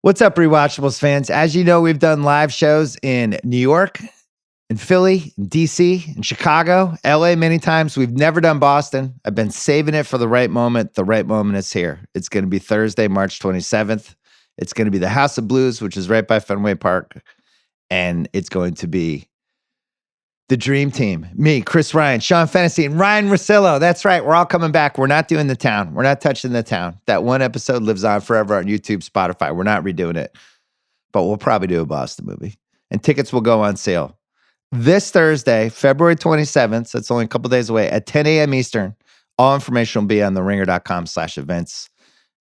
What's up, Rewatchables fans? As you know, we've done live shows in New York, in Philly, in DC, in Chicago, LA many times. We've never done Boston. I've been saving it for the right moment. The right moment is here. It's going to be Thursday, March 27th. It's going to be the House of Blues, which is right by Fenway Park. And it's going to be the Dream Team. Me, Chris Ryan, Sean Fennessy, and Ryan Russillo. That's right. We're all coming back. We're not doing the town. We're not touching the town. That one episode lives on forever on YouTube, Spotify. We're not redoing it. But we'll probably do a Boston movie. And tickets will go on sale this Thursday, February 27th. So it's only a couple days away at 10 a.m. Eastern. All information will be on theringer.com/events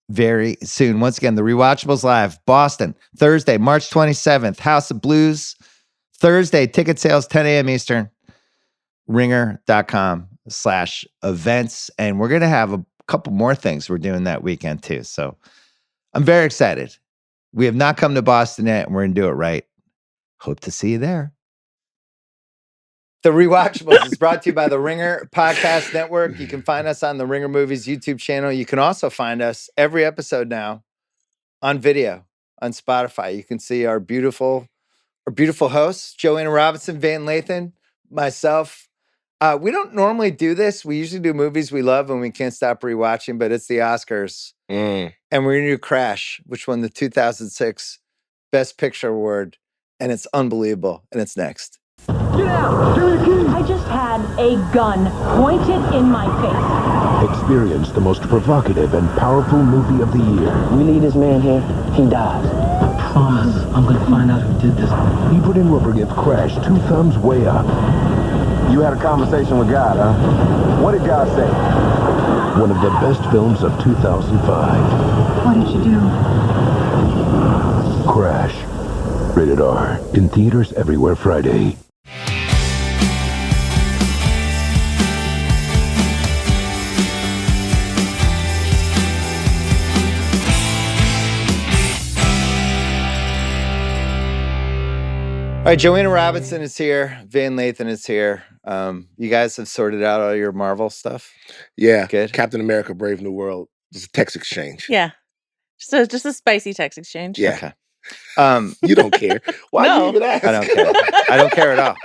very soon. Once again, the Rewatchables Live, Boston, Thursday, March 27th. House of Blues, Thursday, ticket sales, 10 a.m. Eastern, ringer.com/events. And we're going to have a couple more things we're doing that weekend too. So I'm very excited. We have not come to Boston yet, and we're going to do it right. Hope to see you there. The Rewatchables is brought to you by the Ringer Podcast Network. You can find us on the Ringer Movies YouTube channel. You can also find us every episode now on video on Spotify. You can see our beautiful hosts, Joanna Robinson, Lathan, myself. We don't normally do this. We usually do movies we love and we can't stop rewatching, but it's the Oscars. And we're going to do Crash, which won the 2006 Best Picture Award. And it's unbelievable. And it's next. Get out! I just had a gun pointed in my face. Experience the most provocative and powerful movie of the year. We leave this man here, he dies. I promise I'm gonna find out who did this. Ebert and Rupert give Crash 2 thumbs way up. You had a conversation with God, huh? What did God say? One of the best films of 2005. What did you do? Crash. Rated R. In theaters everywhere Friday. All right, Joanna Robinson is here. Lathan is here. You guys have sorted out all your Marvel stuff? Yeah. Good. Captain America, Brave New World. It's a text exchange. Yeah. Just a spicy text exchange. Yeah. Okay. You don't care. Why No. do you even ask? I don't care. I don't care at all.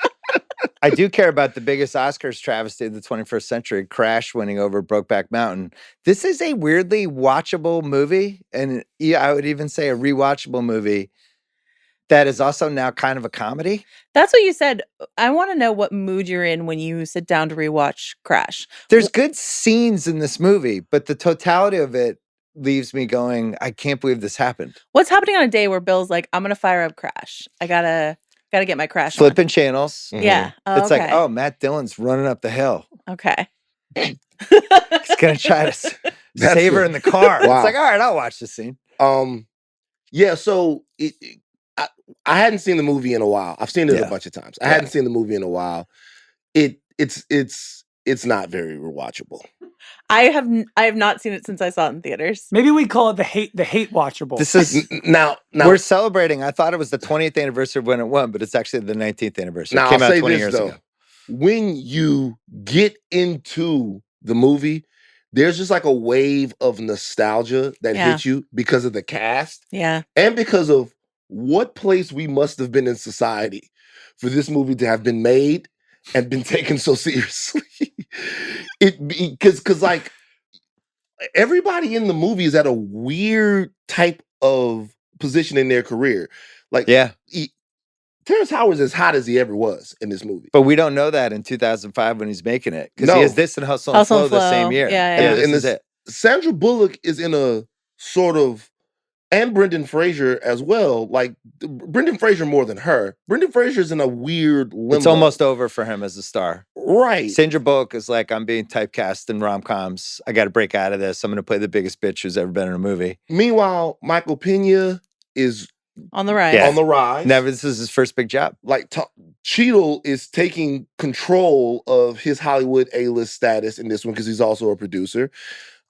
I do care about the biggest Oscars travesty of the 21st century, Crash winning over Brokeback Mountain. This is a weirdly watchable movie, and I would even say a rewatchable movie that is also now kind of a comedy. That's what you said. I want to know what mood you're in when you sit down to rewatch Crash. There's good scenes in this movie, but the totality of it leaves me going, I can't believe this happened. What's happening on a day where Bill's like, I'm gonna fire up Crash. I gotta get my Crash Flipping channels. on. Yeah. Oh, It's like, oh, Matt Dillon's running up the hill. okay. He's gonna try to save her in the car. Wow. It's like, all right, I'll watch this scene. Yeah, so I hadn't seen the movie in a while. I've seen it a bunch of times. I hadn't seen the movie in a while. It's not very rewatchable. I have not seen it since I saw it in theaters. Maybe we call it the hate watchable. This is Now we're celebrating. I thought it was the 20th anniversary of when it won, but it's actually the 19th anniversary. Now It came I'll out say 20 this years though. ago. When you get into the movie, there's just like a wave of nostalgia that hits you because of the cast. Yeah. And because of what place we must have been in society for this movie to have been made and been taken so seriously. Because like everybody in the movie is at a weird type of position in their career. Like, Terrence Howard is as hot as he ever was in this movie. But we don't know that in 2005 when he's making it. Because No. he has this and Hustle and Flow the same year. Yeah. This is it. Sandra Bullock is in a sort of, and Brendan Fraser as well. Like Brendan Fraser more than her. Brendan Fraser's in a weird limbo. It's almost over for him as a star. Right. Sandra Bullock is like, I'm being typecast in rom-coms. I got to break out of this. I'm going to play the biggest bitch who's ever been in a movie. Meanwhile, Michael Peña is on the rise. Yeah. On the rise. Never. This is his first big job. Like Cheadle is taking control of his Hollywood A-list status in this one because he's also a producer.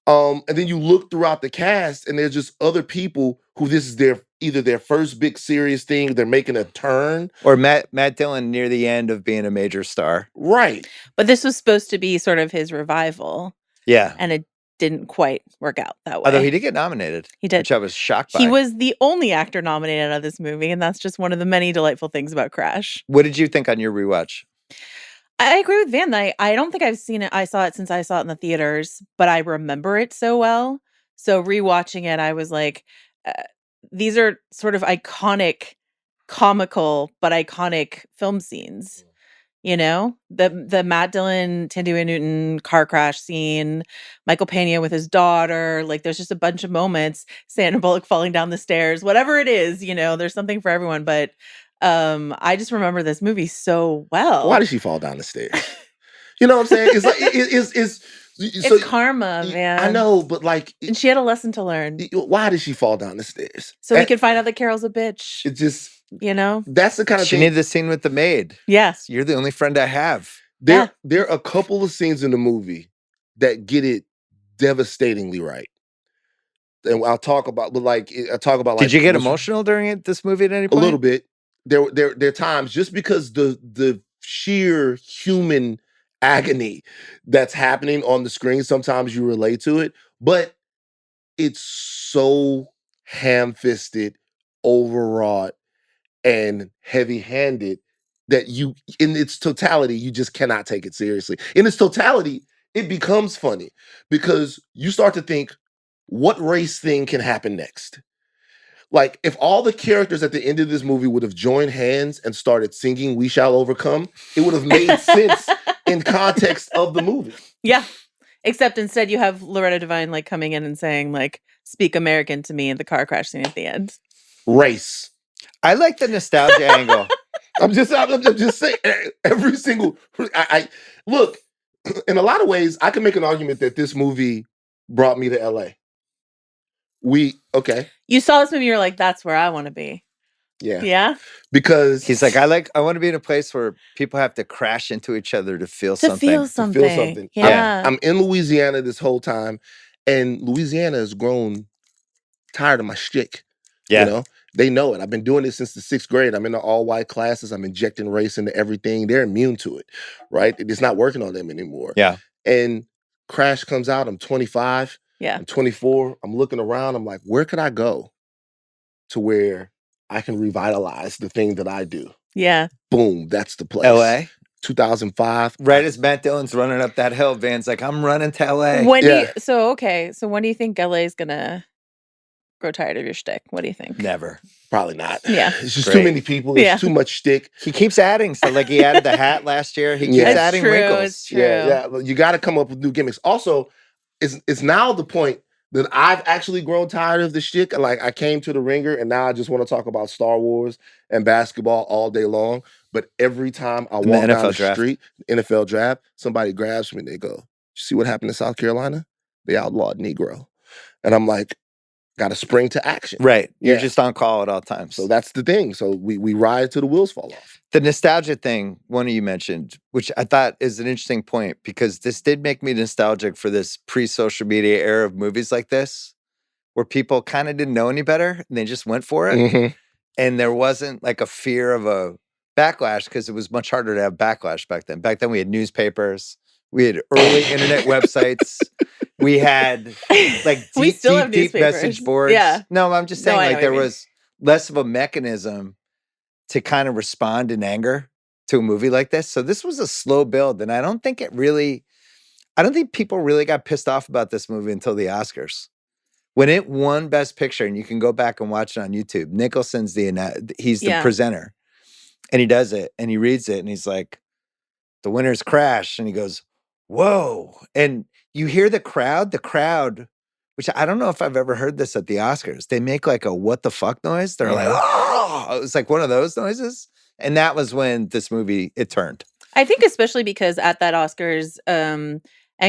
And then you look throughout the cast, and there's just other people who this is either their first big serious thing, they're making a turn, or Matt Dillon near the end of being a major star. Right. But this was supposed to be sort of his revival. Yeah. And it didn't quite work out that way. Although he did get nominated. He did. Which I was shocked by. He was the only actor nominated out of this movie, and that's just one of the many delightful things about Crash. What did you think on your rewatch? I agree with Van. I don't think I've seen it. I saw it since I saw it in the theaters, but I remember it so well. So rewatching it, I was like, these are sort of iconic, comical, but iconic film scenes. You know, the Matt Dillon, Thandiwe Newton car crash scene, Michael Peña with his daughter. Like, there's just a bunch of moments. Sandra Bullock falling down the stairs, whatever it is. You know, there's something for everyone. But I just remember this movie so well. Why did she fall down the stairs? You know what I'm saying? It's like It's karma, man. I know, but like, and she had a lesson to learn. Why did she fall down the stairs? So we could find out that Carol's a bitch. It just, you know, that's the kind of she thing. needed the scene with the maid. Yes, you're the only friend I have. There are a couple of scenes in the movie that get it devastatingly right. And I'll talk about, but like, did you get emotional during this movie at any point? A little bit. There are times, just because the sheer human agony that's happening on the screen, sometimes you relate to it, but it's so ham-fisted, overwrought, and heavy-handed that you, in its totality, you just cannot take it seriously. In its totality, it becomes funny because you start to think, what race thing can happen next? Like, if all the characters at the end of this movie would have joined hands and started singing "We Shall Overcome," it would have made sense in context of the movie. Yeah. Except instead you have Loretta Devine like coming in and saying like, "Speak American to me" in the car crash scene at the end. Race. I like the nostalgia angle. I'm just saying, every single, I look, in a lot of ways, I can make an argument that this movie brought me to LA. You saw this movie, you're like, that's where I want to be. Yeah. Yeah. Because he's like, I want to be in a place where people have to crash into each other to feel something. To feel something. Yeah. I'm in Louisiana this whole time, and Louisiana has grown tired of my shtick. Yeah. You know? They know it. I've been doing this since the 6th grade. I'm in the all-white classes. I'm injecting race into everything. They're immune to it, right? It's not working on them anymore. Yeah. And Crash comes out. I'm 25. Yeah. I'm 24. I'm looking around. I'm like, where could I go to where I can revitalize the thing that I do? Yeah. Boom. That's the place. LA. 2005. Right as Matt Dillon's running up that hill, Van's like, I'm running to LA. So when do you think LA is gonna grow tired of your shtick? What do you think? Never. Probably not. Yeah. It's just too many people. There's too much shtick. He keeps adding. So like he added the hat last year. He keeps adding wrinkles. It's true. Yeah. Well, you got to come up with new gimmicks. Also, it's now the point that I've actually grown tired of the shtick. Like, I came to the Ringer and now I just want to talk about Star Wars and basketball all day long. But every time I walk down the street, NFL draft, somebody grabs me and they go, "You see what happened in South Carolina? They outlawed Negro." And I'm like, got to spring to action. Right. You're just on call at all times. So that's the thing. So we ride till the wheels fall off. The nostalgia thing, one of you mentioned, which I thought is an interesting point, because this did make me nostalgic for this pre-social media era of movies like this, where people kind of didn't know any better and they just went for it. Mm-hmm. And there wasn't like a fear of a backlash, because it was much harder to have backlash back then. Back then we had newspapers, we had early internet websites, we had like deep message boards. Yeah. No, I'm just saying, No, like there was less of a mechanism to kind of respond in anger to a movie like this. So this was a slow build, and I don't think people really got pissed off about this movie until the Oscars. When it won Best Picture, and you can go back and watch it on YouTube, Nicholson's he's the presenter, and he does it, and he reads it, and he's like, "The winner's Crash," and he goes, "Whoa!" And you hear the crowd, which I don't know if I've ever heard this at the Oscars. They make like a "what the fuck" noise. They're like, "Oh!" It was like one of those noises, and that was when this movie it turned. I think especially because at that Oscars, Ang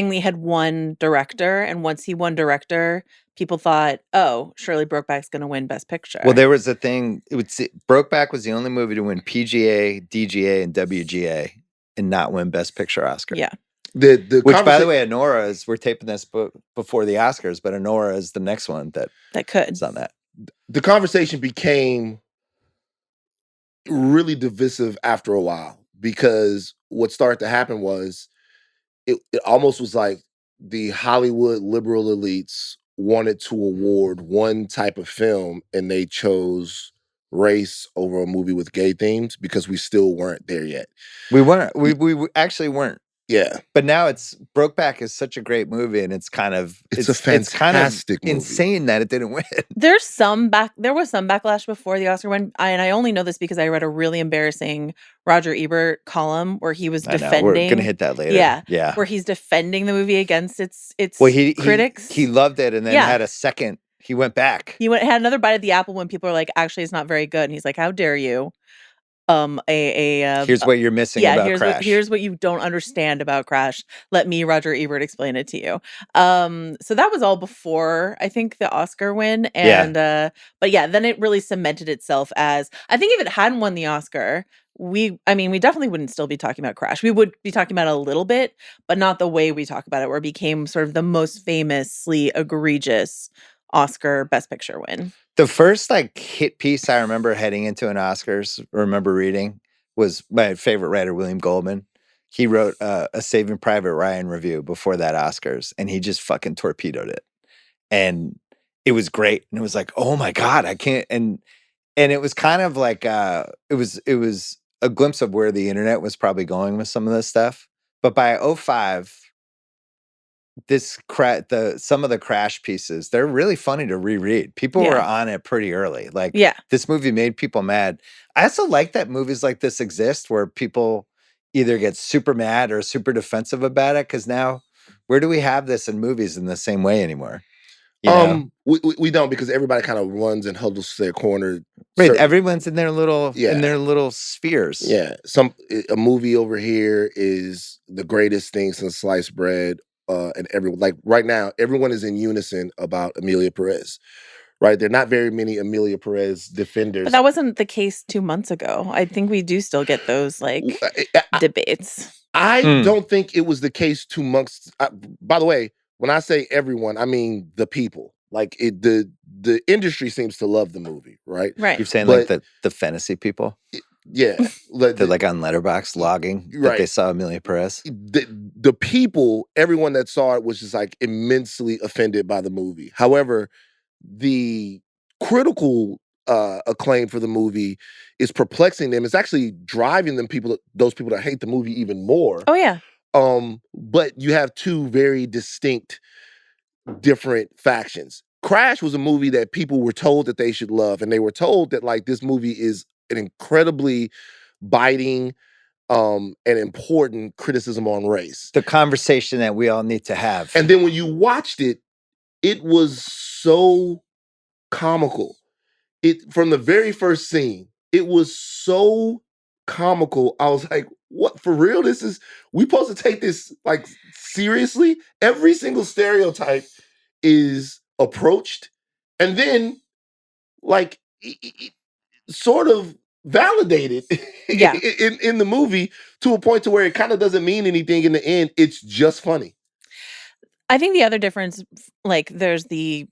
Lee had won director, and once he won director, people thought, "Oh, surely Brokeback's going to win Best Picture." Well, there was a thing. Brokeback was the only movie to win PGA, DGA, and WGA, and not win Best Picture Oscar. Yeah. Which, by the way, Honora we're taping this before the Oscars, but Honora is the next one that could. It's on that. The conversation became really divisive after a while, because what started to happen was it almost was like the Hollywood liberal elites wanted to award one type of film and they chose race over a movie with gay themes because we still weren't there yet. We weren't. We actually weren't. Yeah. But now Brokeback is such a great movie, and it's kind of It's a fantastic movie. insane that it didn't win. There was some backlash before the Oscar win, and I only know this because I read a really embarrassing Roger Ebert column where he was defending. We're gonna hit that later. Yeah, where he's defending the movie against its critics. He loved it, and then had a second. He went back. Had another bite of the apple when people are like, "Actually, it's not very good," and he's like, "How dare you?" Here's what you're missing about Crash. Here's what you don't understand about Crash. Let me, Roger Ebert, explain it to you. So that was all before, I think, the Oscar win. And but yeah, then it really cemented itself as, I think if it hadn't won the Oscar, we definitely wouldn't still be talking about Crash. We would be talking about it a little bit, but not the way we talk about it, where it became sort of the most famously egregious Oscar Best Picture win. The first hit piece I remember heading into an Oscars, reading, was my favorite writer, William Goldman. He wrote a Saving Private Ryan review before that Oscars, and he just fucking torpedoed it. And it was great. And it was like, oh my God, I can't. And it was kind of like, it was a glimpse of where the internet was probably going with some of this stuff. But by 2005, some of the Crash pieces, they're really funny to reread. People were on it pretty early. This movie made people mad. I also like that movies like this exist where people either get super mad or super defensive about it, because now where do we have this in movies in the same way anymore? We don't, because everybody kind of runs and huddles to their corner. Right, everyone's in their little spheres. Yeah, a movie over here is the greatest thing since sliced bread. And everyone, like right now, everyone is in unison about Emilia Perez, right? There are not very many Emilia Perez defenders. But that wasn't the case 2 months ago. I think we do still get those debates. I don't think it was the case 2 months. By the way, when I say everyone, I mean the people. The industry seems to love the movie, right? Right. You're saying the fantasy people? Yeah. They're on Letterboxd logging that they saw Emilia Perez. The people, everyone that saw it was just immensely offended by the movie. However, the critical acclaim for the movie is perplexing them. It's actually driving those people that hate the movie even more. Oh yeah. But you have two very distinct, different factions. Crash was a movie that people were told that they should love, and they were told that this movie is an incredibly biting and important criticism on race. The conversation that we all need to have. And then when you watched it, it was so comical. From the very first scene, it was so comical. I was like, what, for real? We supposed to take this seriously? Every single stereotype is approached and then sort of validated in the movie to a point to where it kind of doesn't mean anything in the end. It's just funny. I think the other difference, there's if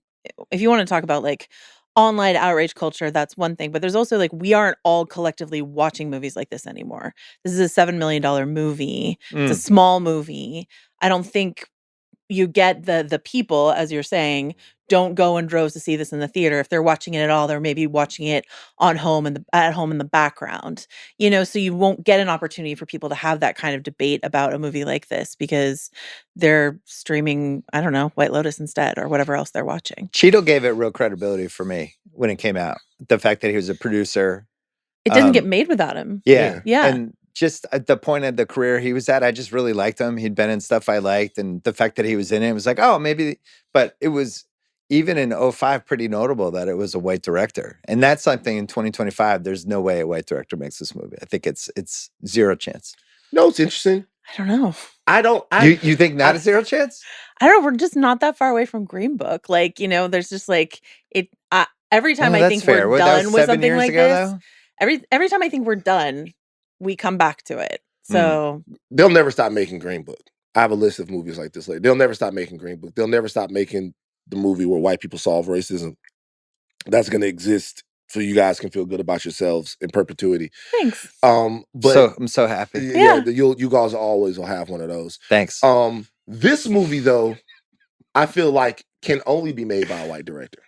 you want to talk about online outrage culture, that's one thing, but there's also we aren't all collectively watching movies like this anymore. This is a $7 million movie. It's a small movie. I don't think you get the people, as you're saying, don't go in droves to see this in the theater. If they're watching it at all, they're maybe watching it at home in the background. So you won't get an opportunity for people to have that kind of debate about a movie like this because they're streaming, I don't know, White Lotus instead or whatever else they're watching. Cheadle gave it real credibility for me when it came out. The fact that he was a producer. It didn't get made without him. Yeah. Yeah. And just at the point of the career he was at, I just really liked him. He'd been in stuff I liked, and the fact that he was in it was like, oh, maybe. But it was, even in 2005, pretty notable that it was a white director. And that's something in 2025, there's no way a white director makes this movie. I think it's zero chance. No, it's interesting. I don't know. You think not a zero chance? I don't know. We're just not that far away from Green Book. There's just every time I think we're done with something like this, every time I think we're done, we come back to it. So they'll never stop making Green Book. I have a list of movies like this later. They'll never stop making Green Book. They'll never stop making the movie where white people solve racism. That's going to exist, so you guys can feel good about yourselves in perpetuity. Thanks. But so I'm so happy. Yeah, you guys always will have one of those. Thanks. This movie, though, I feel like can only be made by a white director.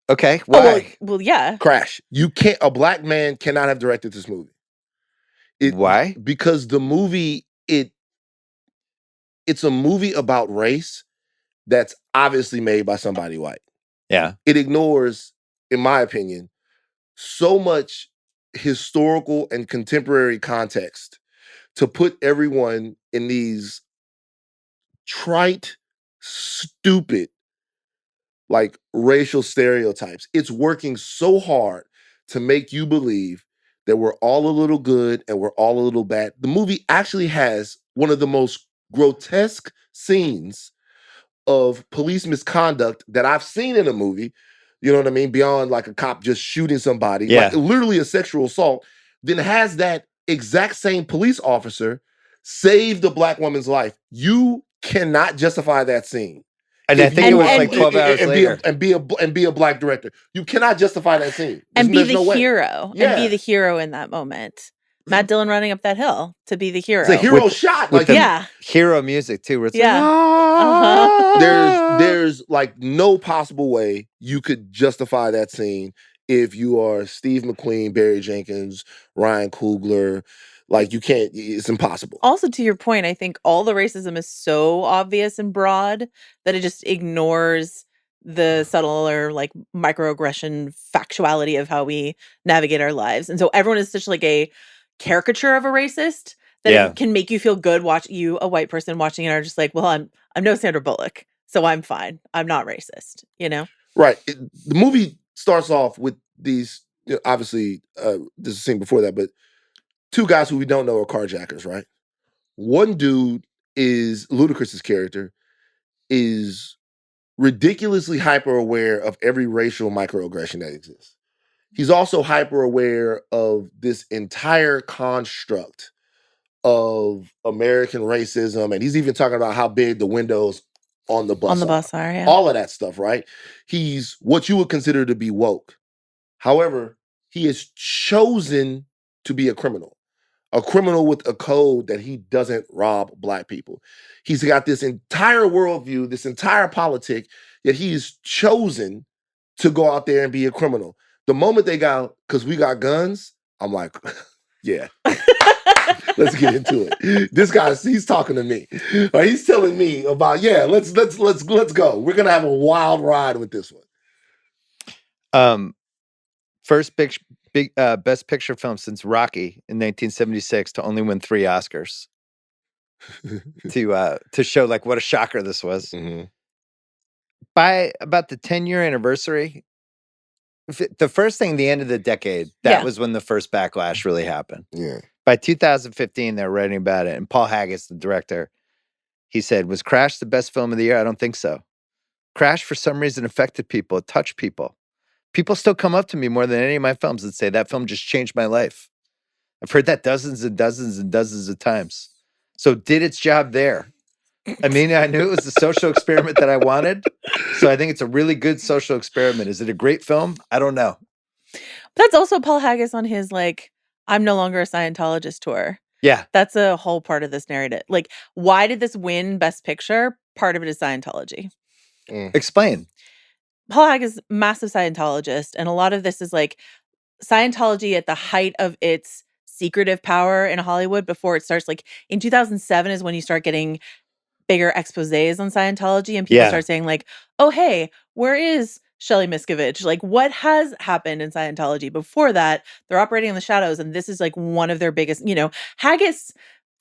Okay, Oh, why? well, yeah. Crash. You can't. A black man cannot have directed this movie. Why? Because the movie it's a movie about race that's obviously made by somebody white. Yeah. It ignores, in my opinion, so much historical and contemporary context to put everyone in these trite, stupid, like racial stereotypes. It's working so hard to make you believe that we're all a little good and we're all a little bad. The movie actually has one of the most grotesque scenes of police misconduct that I've seen in a movie. You know what I mean? Beyond like a cop just shooting somebody, Yeah. like literally a sexual assault, then has that exact same police officer save the black woman's life. You cannot justify that scene. And I If think you it was are- like 12 hours and later. be a black director. You cannot justify that scene. And be There's the no way. hero. Yeah. And be the hero in that moment. Matt Dillon running up that hill to be the hero. It's a hero shot. with Like the Yeah. hero music too. Where it's Yeah. like, Uh-huh. there's like no possible way you could justify that scene if you are Steve McQueen, Barry Jenkins, Ryan Coogler. Like you can't. It's impossible. Also, to your point, I think all the racism is so obvious and broad that it just ignores the subtle or like microaggression factuality of how we navigate our lives. And so everyone is such like a caricature of a racist that Yeah. it can make you feel good a white person watching it are just like, well, I'm no Sandra Bullock, so I'm fine. I'm not racist, you know? Right. The movie starts off with these. Obviously, there's a scene before that, but two guys who we don't know are carjackers. Right. One dude is Ludacris's character is ridiculously hyper aware of every racial microaggression that exists. He's also hyper aware of this entire construct of American racism. And he's even talking about how big the windows on the bus On the are. bus are, yeah. All of that stuff, right? He's what you would consider to be woke. However, he has chosen to be a criminal with a code that he doesn't rob black people. He's got this entire worldview, this entire politic, yet he's chosen to go out there and be a criminal. The moment they got, because we got guns, I'm like, yeah. Let's get into it. This guy, he's talking to me. He's telling me about, yeah, let's go. We're gonna have a wild ride with this one. First big best picture film since Rocky in 1976 to only win 3 Oscars. to show like what a shocker this was. Mm-hmm. By about the 10-year anniversary, the first thing, the end of the decade, that was when the first backlash really happened. Yeah. By 2015, they were writing about it, and Paul Haggis, the director, he said, "Was Crash the best film of the year? I don't think so. Crash, for some reason, affected people. It touched people. People still come up to me more than any of my films and say, that film just changed my life. I've heard that dozens and dozens and dozens of times. So it did its job there. I mean, I knew it was the social experiment that I wanted. So I think it's a really good social experiment. Is it a great film? I don't know." That's also Paul Haggis on his like, I'm no longer a Scientologist tour. Yeah. That's a whole part of this narrative. Like, why did this win Best Picture? Part of it is Scientology. Explain. Paul Haggis, massive Scientologist, and a lot of this is like Scientology at the height of its secretive power in Hollywood before it starts. Like in 2007 is when you start getting bigger exposés on Scientology, and people start saying like, "Oh, hey, where is Shelley Miscavige? Like, what has happened in Scientology?" Before that, they're operating in the shadows, and this is like one of their biggest. Haggis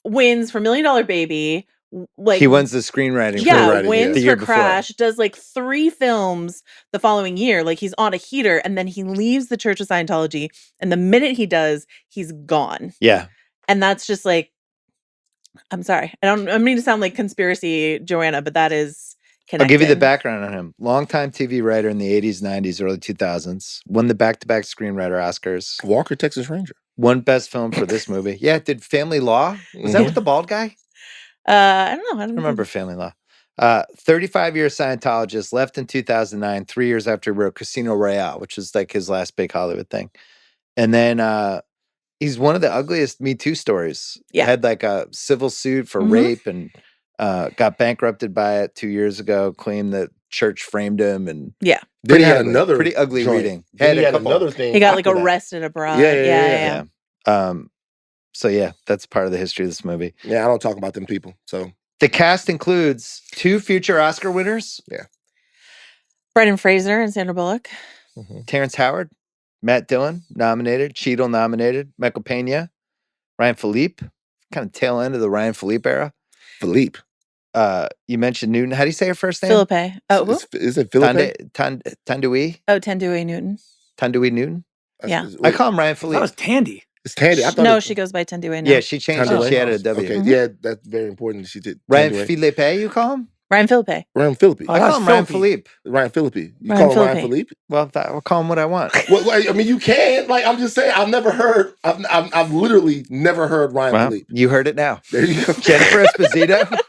wins for $1 Million Baby. Like he wins the screenwriting. Wins the year for before. Crash, does like 3 films the following year. Like he's on a heater, and then he leaves the Church of Scientology, and the minute he does, he's gone. Yeah. And that's just like, I'm sorry. I mean to sound like conspiracy Joanna, but that is connected. I'll give you the background on him. Longtime TV writer in the 80s, 90s, early 2000s. Won the back-to-back screenwriter Oscars. Walker, Texas Ranger. Won best film for this movie. Yeah, did Family Law? Was that with the bald guy? I don't know. I don't remember Family Law. 35-year Scientologist, left in 2009, 3 years after he wrote Casino Royale, which is like his last big Hollywood thing. And then he's one of the ugliest Me Too stories. Yeah. Had like a civil suit for rape and Got bankrupted by it 2 years ago, claimed that church framed him, and Yeah. Then he had ugly, another pretty ugly joint. reading. Then he a had couple. another thing. He got like after that. arrested abroad. Yeah. So yeah, that's part of the history of this movie. Yeah, I don't talk about them people. So The cast includes 2 future Oscar winners. Brendan Fraser and Sandra Bullock. Terrence Howard, Matt Dillon nominated, Cheadle nominated, Michael Peña, Ryan Philippe, kind of tail end of the Ryan Philippe era. Philippe. You mentioned Newton. How do you say her first name? Philippe. Oh, who? Is it Philippe? Thandiwe Oh, Thandiwe Newton. Thandiwe Newton. Yeah. I call him Ryan That Philippe. was Tandy. It's Tandy. I thought No, it- she goes by Thandiwe now. Yeah, she changed it. Thandiwe. She added a W. Okay, yeah, that's very important. She did. Ryan Thandiwe. Philippe, you call him? Ryan Philippe. Ryan Philippe. I call him Ryan Philippe. Ryan Philippe. You Ryan call him Ryan Philippe. Philippe? Well, I'll call him what I want. Well, I mean, you can. Like, I'm just saying. I've never heard. I've literally never heard Ryan Well, Philippe. you heard it now. There you go. Jennifer Esposito,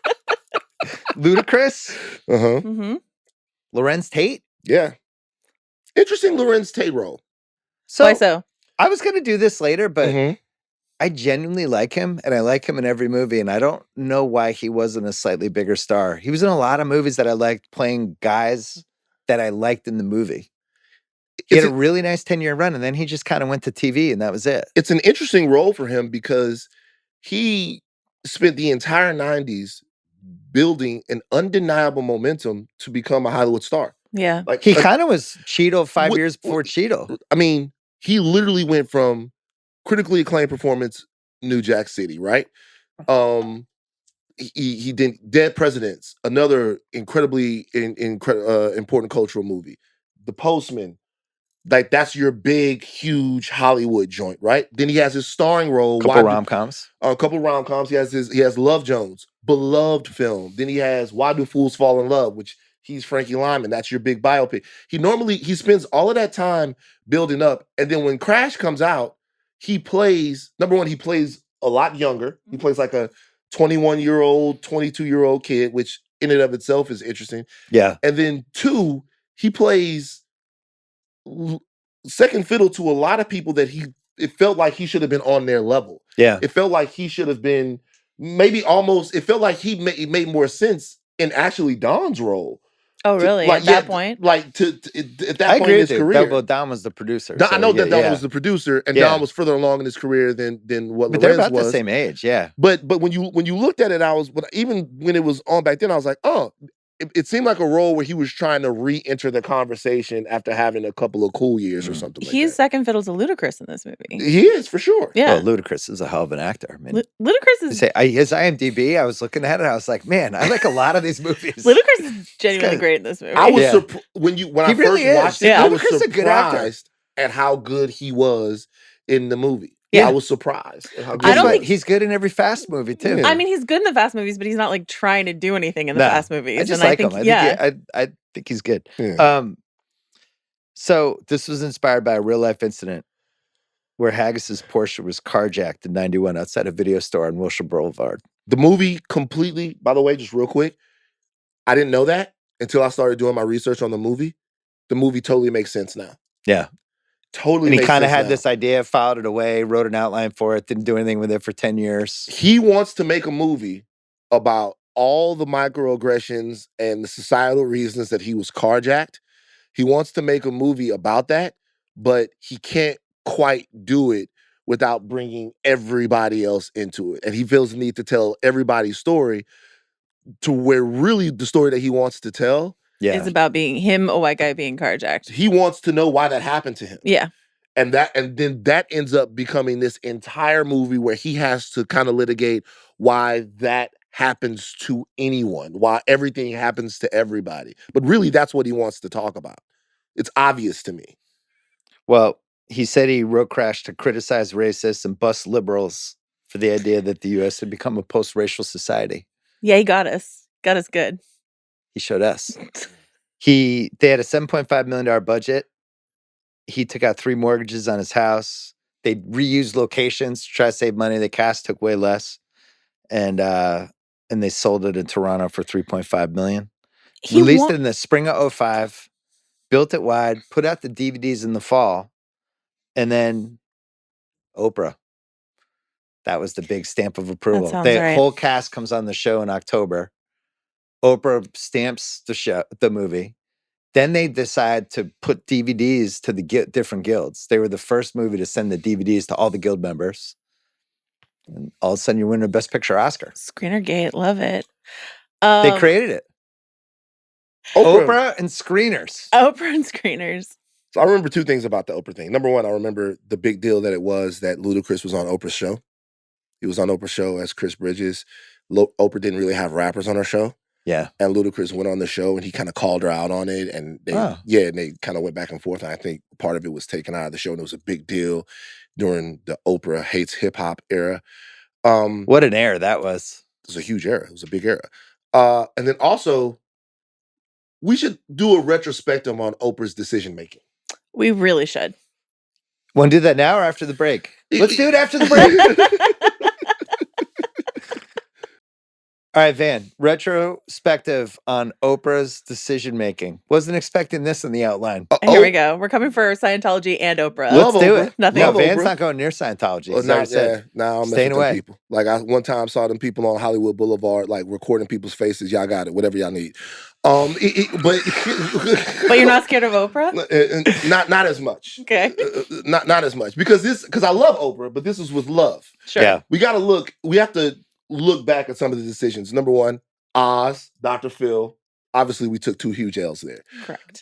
Ludacris, Uh-huh. Mm-hmm. Lorenz Tate. Yeah. Interesting Lorenz Tate role. So, Why so? I was going to do this later, but Mhm. I genuinely like him, and I like him in every movie, and I don't know why he wasn't a slightly bigger star. He was in a lot of movies that I liked, playing guys that I liked in the movie. He had a really nice 10-year run, and then he just kind of went to TV, and that was it. It's an interesting role for him because he spent the entire 90s building an undeniable momentum to become a Hollywood star. Yeah. Like He kind of was Cheadle 5 What- years before Cheadle. I mean, he literally went from critically acclaimed performance, New Jack City, right? He did Dead Presidents, another incredibly important cultural movie. The Postman, like that's your big, huge Hollywood joint, right? Then he has his starring role, Couple rom-coms. a couple rom-coms. He has Love Jones, beloved film. Then he has Why Do Fools Fall in Love, which he's Frankie Lyman. That's your big biopic. He spends all of that time building up, and then when Crash comes out, he plays he plays a lot younger. He plays like a 21-year-old, 22-year-old kid, which in and of itself is interesting. Yeah. And then 2, he plays second fiddle to a lot of people that it felt like he should have been on their level. Yeah. It felt like he should have been it felt like it made more sense in actually Don's role. Oh, really? At that point? Like at that I point agree in with his you. career. Well, Don was the producer. Don, I so know that Don yeah. was the producer, and Yeah. Don was further along in his career than what But they're Lorenz about was. the same age, yeah. But when you looked at it, even when it was on back then, I was like, oh, it seemed like a role where he was trying to re-enter the conversation after having a couple of cool years or something like He's that. second fiddle to Ludacris in this movie. He is, for sure. Yeah. Well, Ludacris is a hell of an actor. I mean, Ludacris you is say his IMDb, I was looking at it, I was like, man, I like a lot of these movies. Ludacris is genuinely guy- great in this movie. I was Yeah. when I He really first is. watched it, Yeah. I was Ludacris is a good actor. surprised at how good he was in the movie. Yeah. I was surprised at how good I don't he think was. he's good in every Fast movie too. Yeah. I mean, he's good in the Fast movies, but he's not like trying to do anything in the No, Fast movies. I just and like I think, him. yeah. I think he's good. Yeah. So this was inspired by a real life incident where Haggis's Porsche was carjacked in '91 outside a video store on Wilshire Boulevard. The movie completely, by the way, just real quick, I didn't know that until I started doing my research on the movie. The movie totally makes sense now. Yeah. Totally And he makes kind of sense had now. this idea, filed it away, wrote an outline for it, didn't do anything with it for 10 years. He wants to make a movie about all the microaggressions and the societal reasons that he was carjacked. He wants to make a movie about that, but he can't quite do it without bringing everybody else into it. And he feels the need to tell everybody's story to where really the story that he wants to tell, Yeah. It's about being him, a white guy being carjacked. he wants to know why that happened to him. Yeah. And then that ends up becoming this entire movie where he has to kind of litigate why that happens to anyone, why everything happens to everybody. But really, that's what he wants to talk about. It's obvious to me. Well, he said he wrote Crash to criticize racists and bust liberals for the idea that the U.S. had become a post-racial society. Yeah, he got us. Got us good. He showed us. They had a $7.5 million budget. He took out 3 mortgages on his house. They reused locations to try to save money. The cast took way less. And they sold it in Toronto for $3.5 million. Released it in the spring of 2005. Built it wide. Put out the DVDs in the fall. And then Oprah. That was the big stamp of approval. sounds The right. whole cast comes on the show in October. Oprah stamps the movie. Then they decide to put DVDs to the different guilds. They were the first movie to send the DVDs to all the guild members. And all of a sudden, you win a Best Picture Oscar. Screenergate, love it. They created it. Oprah and screeners. Oprah and screeners. So I remember two things about the Oprah thing. Number one, I remember the big deal that it was that Ludacris was on Oprah's show. He was on Oprah's show as Chris Bridges. Oprah didn't really have rappers on her show. Yeah. And Ludacris went on the show and he kind of called her out on it. And they, and they kind of went back and forth. And I think part of it was taken out of the show. And it was a big deal during the Oprah hates hip hop era. What an era that was. It was a huge era. It was a big era. And then also, we should do a retrospective on Oprah's decision making. We really should. Want to do that now or after the break? Let's do it after the break. All right, Van, retrospective on Oprah's decision-making. Wasn't expecting this in the outline. Here we go. We're coming for Scientology and Oprah. Let's do it. Nothing. No, Van's not going near Scientology. Well, I'm staying away. People. Like I one time saw them people on Hollywood Boulevard, like recording people's faces. Y'all got it. Whatever y'all need. But you're not scared of Oprah? Not as much. Okay. Not as much because I love Oprah, but this is with love. Sure. Yeah. We have to look back at some of the decisions. Number one, Oz, Dr. Phil. Obviously, we took 2 huge L's there. Correct.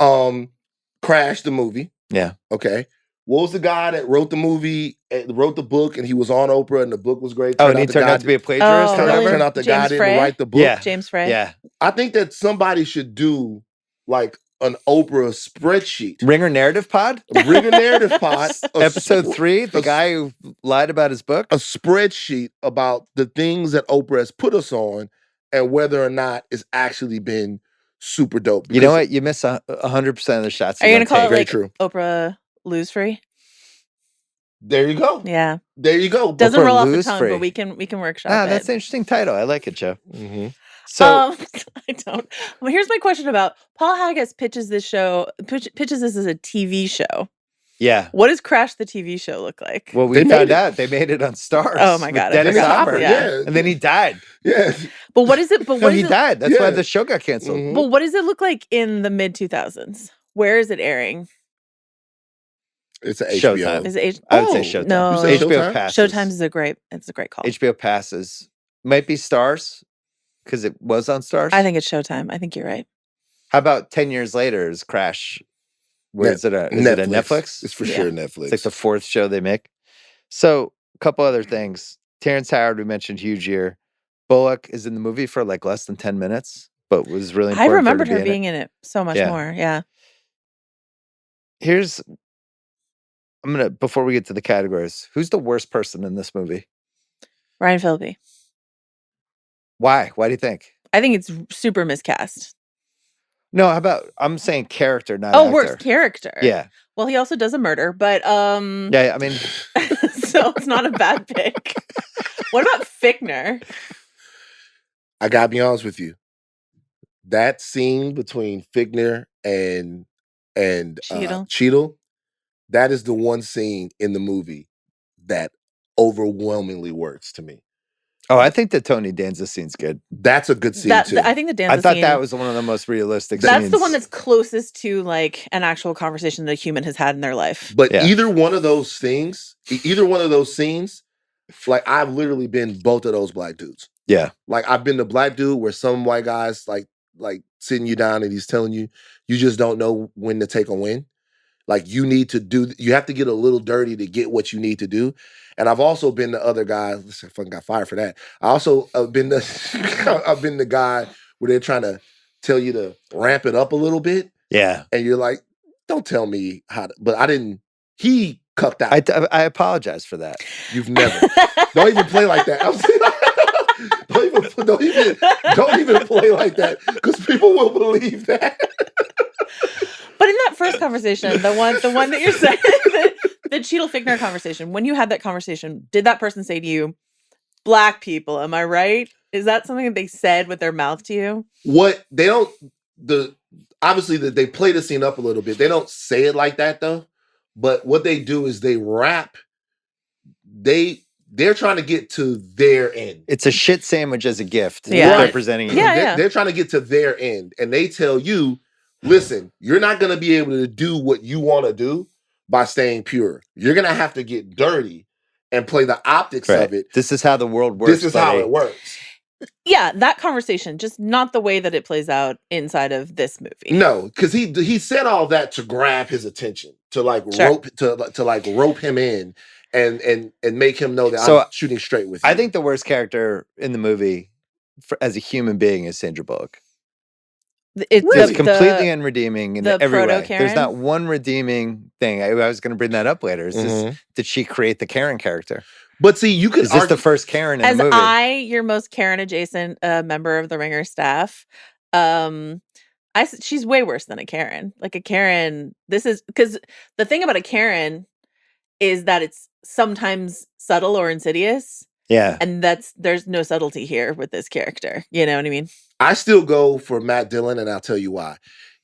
Crash the movie. Yeah. Okay. What was the guy that wrote the movie, wrote the book, and he was on Oprah, and the book was great? And he turned out to be a plagiarist? Turned out the guy didn't write the book. Yeah. James Frey. Yeah. I think that somebody should do like an Oprah spreadsheet. Ringer Narrative Pod? Ringer Narrative Pod. Episode 3, the guy who lied about his book? A spreadsheet about the things that Oprah has put us on and whether or not it's actually been super dope. You know what? You miss 100% of the shots. Are you going to call it like true. Oprah Lose Free? There you go. Yeah. There you go. Doesn't Oprah roll off the Lose tongue, Free. but we can workshop it. That's an interesting title. I like it, Joe. Mm-hmm. So I don't. Well, here's my question about Paul Haggis pitches this as a TV show. Yeah. What does Crash the TV show look like? Well, we found out they made it on Stars. Oh my God. Dennis Hopper. Yeah. And then he died. Yeah. But what is it? But he died. That's why the show got canceled. Mm-hmm. But what does it look like in the mid 2000s? Where is it airing? It's an Showtime. HBO. Is it I would say Showtime. No, HBO passes. Showtime is a great call. HBO passes. Might be Stars because it was on Stars. I think it's Showtime. I think you're right. How about 10 years later is Crash? Where is it a Netflix? It's for sure Netflix. It's like the 4th show they make. So a couple other things. Terrence Howard, we mentioned, huge year. Bullock is in the movie for like less than 10 minutes, but was really important. I remembered her being in it so much more. Yeah. Before we get to the categories, who's the worst person in this movie? Ryan Phillippe. Why? Why do you think? I think it's super miscast. No, I'm saying character, not actor. actor. Worst character. Yeah. Well, he also does a murder, but yeah, I mean so it's not a bad pick. What about Fichtner? I gotta be honest with you. That scene between Fichtner and Cheadle, that is the one scene in the movie that overwhelmingly works to me. Oh, I think the Tony Danza scene's good. That's a good scene too. I think the Danza I thought scene, that was one of the most realistic that's scenes. the one that's closest to like an actual conversation that a human has had in their life. But either one of those things, like I've literally been both of those black dudes. Yeah. Like I've been the black dude where some white guys like sitting you down and he's telling you, you just don't know when to take a win. Like you have to get a little dirty to get what you need to do. And I've also been the other guy. Listen, I fucking got fired for that. I also been the guy where they're trying to tell you to ramp it up a little bit. Yeah. And you're like, don't tell me how to, but I didn't, he cucked out. I apologize for that. You've never. Don't even play like that. Don't even play like that because people will believe that. But in that first conversation, the one that you're saying, the Cheadle Fichtner conversation, when you had that conversation, did that person say to you, "Black people, am I right?" Is that something that they said with their mouth to you? What they don't obviously they play the scene up a little bit. They don't say it like that though. But what they do is they rap. They they're trying to get to their end. It's a shit sandwich as a gift. Yeah. They're presenting you. Yeah. They're trying to get to their end, and they tell you, listen, you're not going to be able to do what you want to do by staying pure. You're going to have to get dirty and play the optics Right. of it. This is how the world works. This is how it works. Yeah, that conversation, just not the way that it plays out inside of this movie. No, because he said all that to grab his attention, to like rope him in and make him know that I'm shooting straight with you. I think the worst character in the movie as a human being is Sandra Bullock. It's completely unredeeming in every way. Proto-Karen? There's not one redeeming thing. I was going to bring that up later. Is this, did she create the Karen character? But see, you could Is this the first Karen in the movie? As your most Karen adjacent member of the Ringer staff, she's way worse than a Karen. Like a Karen, this is because the thing about a Karen is that it's sometimes subtle or insidious. Yeah. And there's no subtlety here with this character. You know what I mean? I still go for Matt Dillon, and I'll tell you why.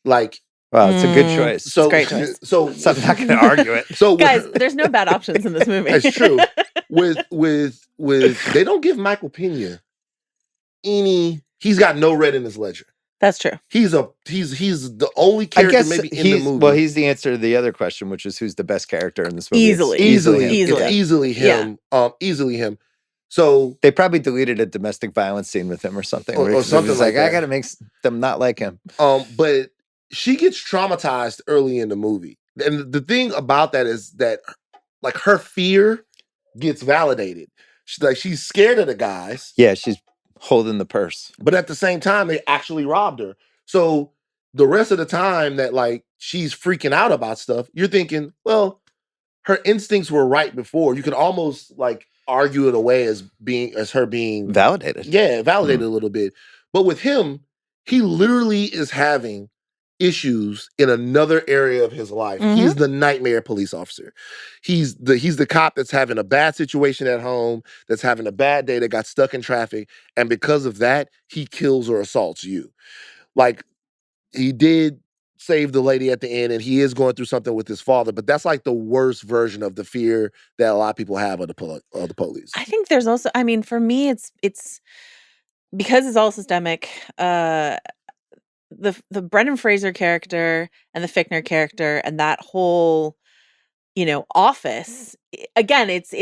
Like, well, it's a good choice. So, it's a great choice. So I'm not going to argue it. So guys, there's no bad options in this movie. It's true. With they don't give Michael Peña he's got no red in his ledger. That's true. He's the only character maybe in the movie. Well, he's the answer to the other question, which is who's the best character in this movie? Easily him. Easily him. So they probably deleted a domestic violence scene with him or something. Or something like that. I got to make them not like him. But she gets traumatized early in the movie. And the thing about that is that like her fear gets validated. She's scared of the guys. Yeah, she's holding the purse. But at the same time, they actually robbed her. So the rest of the time that like she's freaking out about stuff, you're thinking, well, her instincts were right before. You could almost like argue it away as her being validated. Yeah, validated a little bit. But with him, he literally is having issues in another area of his life. He's the nightmare police officer. He's the cop that's having a bad situation at home, that's having a bad day, that got stuck in traffic, and because of that, he kills or assaults you. Like, he did save the lady at the end, and he is going through something with his father, but that's like the worst version of the fear that a lot of people have of the police. I think there's also, I mean, for me, it's because it's all systemic. The Brendan Fraser character and the Fichtner character and that whole, office, again, it's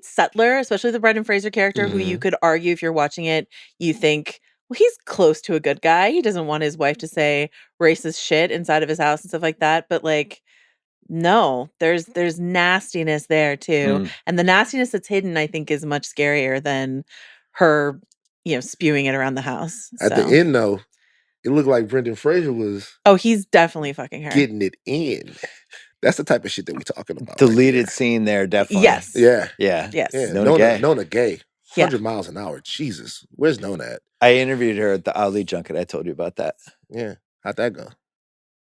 subtler, especially the Brendan Fraser character, who you could argue if you're watching it, you think, well, he's close to a good guy. He doesn't want his wife to say racist shit inside of his house and stuff like that. But like, no, there's nastiness there too. And the nastiness that's hidden, I think, is much scarier than her, spewing it around the house. At the end, though, it looked like Brendan Fraser was... Oh, he's definitely fucking her. Getting it in. That's the type of shit that we're talking about. Deleted scene there, definitely. Yes. Yeah. Yeah. Yes. Yeah. Nona Gay. 100 miles an hour. Jesus. Where's Nona at? I interviewed her at the Ali Junket. I told you about that. Yeah. How'd that go?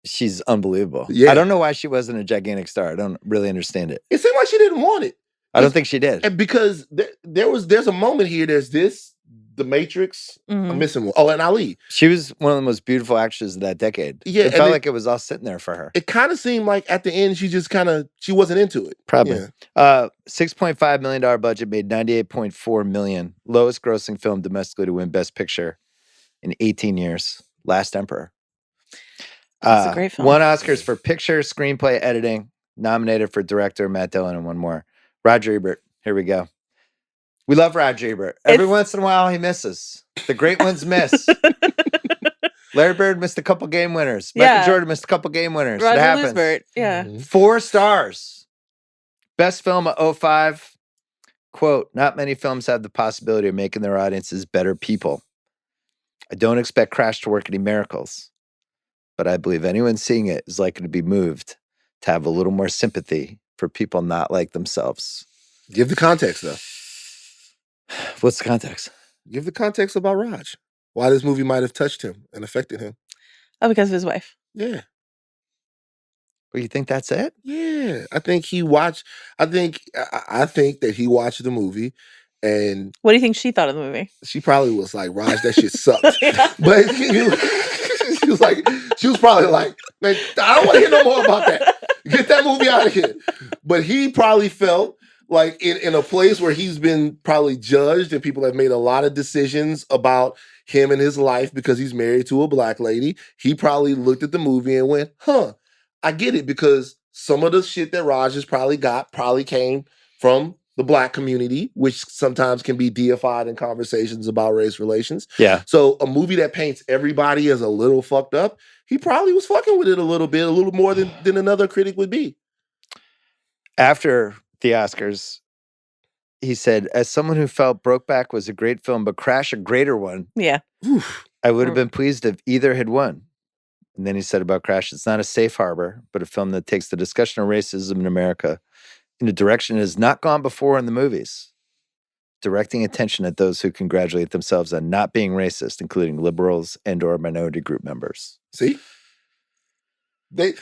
She's unbelievable. Yeah. I don't know why she wasn't a gigantic star. I don't really understand it. It seemed like she didn't want it. I don't think she did. And because there's a moment here, there's this, The Matrix, I'm missing one. Oh, and Ali. She was one of the most beautiful actresses of that decade. Yeah. It felt like it was all sitting there for her. It kind of seemed like at the end, she wasn't into it. Probably. Yeah. $6.5 million budget, made $98.4 million. Lowest grossing film domestically to win Best Picture in 18 years. Last Emperor. That's a great film. Won Oscars for picture, screenplay, editing. Nominated for director, Matt Dillon, and one more. Roger Ebert. Here we go. We love Roger Ebert. Every once in a while, he misses. The great ones miss. Larry Bird missed a couple game winners. Michael Jordan missed a couple game winners. Roger it happens. Ebert. Yeah. 4 stars. Best film of 2005. Quote, not many films have the possibility of making their audiences better people. I don't expect Crash to work any miracles, but I believe anyone seeing it is likely to be moved to have a little more sympathy for people not like themselves. Give the context, though. What's the context? Give the context about Raj. Why this movie might have touched him and affected him. Oh, because of his wife. Yeah. Well, you think that's it? Yeah. I think that he watched the movie, and what do you think she thought of the movie? She probably was like, Raj, that shit sucks. But she was probably like, man, I don't want to hear no more about that. Get that movie out of here. But he probably felt like in a place where he's been probably judged and people have made a lot of decisions about him and his life because he's married to a black lady. He probably looked at the movie and went, huh, I get it, because some of the shit that Raj has probably got probably came from the black community, which sometimes can be deified in conversations about race relations. Yeah. So a movie that paints everybody as a little fucked up, he probably was fucking with it a little bit, a little more than another critic would be. After the Oscars, he said, as someone who felt Brokeback was a great film, but Crash a greater one, Yeah. I would have been pleased if either had won. And then he said about Crash, it's not a safe harbor, but a film that takes the discussion of racism in America in a direction it has not gone before in the movies, directing attention at those who congratulate themselves on not being racist, including liberals and or minority group members. See? They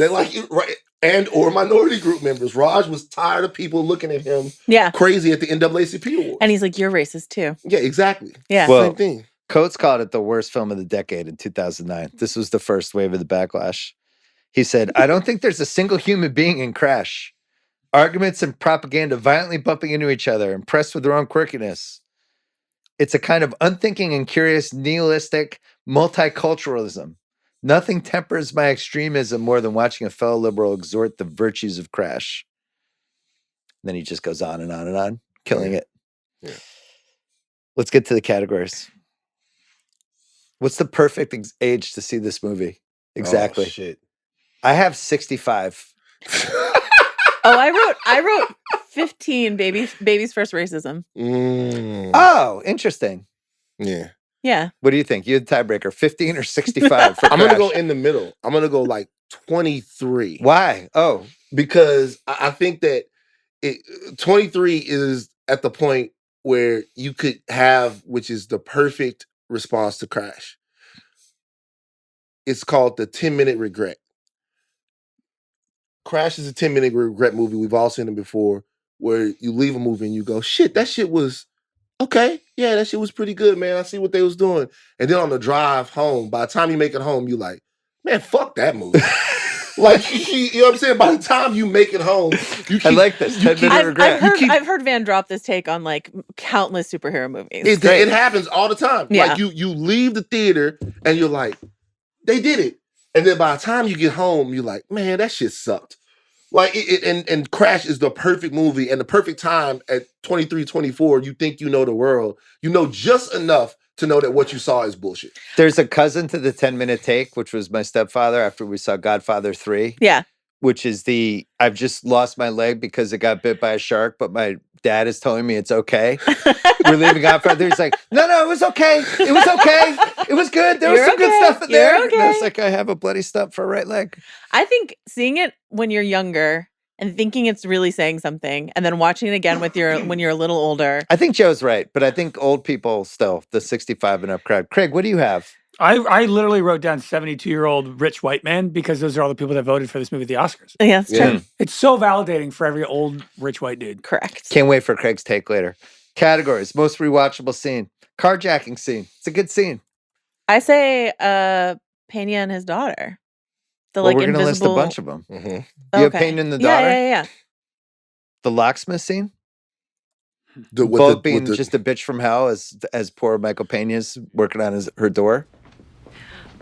like you, right? And or minority group members. Raj was tired of people looking at him crazy at the NAACP Awards. And he's like, you're racist too. Yeah, exactly. Yeah. Well, same thing. Coates called it the worst film of the decade in 2009. This was the first wave of the backlash. He said, I don't think there's a single human being in Crash. Arguments and propaganda violently bumping into each other, impressed with their own quirkiness. It's a kind of unthinking and curious nihilistic multiculturalism. Nothing tempers my extremism more than watching a fellow liberal exhort the virtues of Crash. And then he just goes on and on and on, killing it. Yeah. Let's get to the categories. What's the perfect age to see this movie? Exactly. Oh, shit. I have 65. I wrote 15 baby's first racism. Oh, interesting. Yeah. Yeah. What do you think? You had tiebreaker, 15 or 65 for I'm going to Crash? go in the middle. I'm going to go like 23. Why? Oh. Because I think that 23 is at the point where you could have, which is the perfect response to Crash. It's called the 10-minute regret. Crash is a 10-minute regret movie. We've all seen it before, where you leave a movie and you go, shit, that shit was okay. Yeah, that shit was pretty good, man. I see what they was doing. And then on the drive home, by the time you make it home, you like, man, fuck that movie. Like, you know what I'm saying? By the time you make it home, you keep, I like this. 10-minute regret. I've heard Van drop this take on like countless superhero movies. It happens all the time. Yeah. Like you leave the theater and you're like, they did it. And then by the time you get home, you're like, man, that shit sucked. Like, and Crash is the perfect movie and the perfect time at 23, 24, you think you know the world. You know just enough to know that what you saw is bullshit. There's a cousin to the 10-minute take, which was my stepfather after we saw Godfather 3. Yeah. Which is I've just lost my leg because it got bit by a shark, but my dad is telling me it's okay. We're leaving Godfather. He's like, no, it was okay. It was okay. It was good. There was some good stuff in there. Okay. And I was like, I have a bloody stump for a right leg. I think seeing it when you're younger and thinking it's really saying something, and then watching it again when you're a little older. I think Joe's right, but I think old people still, the 65 and up crowd. Craig, what do you have? I literally wrote down 72-year-old rich white man because those are all the people that voted for this movie at the Oscars. Yeah, that's true. It's so validating for every old rich white dude. Correct. Can't wait for Craig's take later. Categories: most rewatchable scene, carjacking scene. It's a good scene. I say Peña and his daughter. The We're like going to list a invisible bunch of them. Mm-hmm. You have Peña and the daughter? Yeah. The locksmith scene? With Both being just a bitch from hell as poor Michael Peña's working on her door.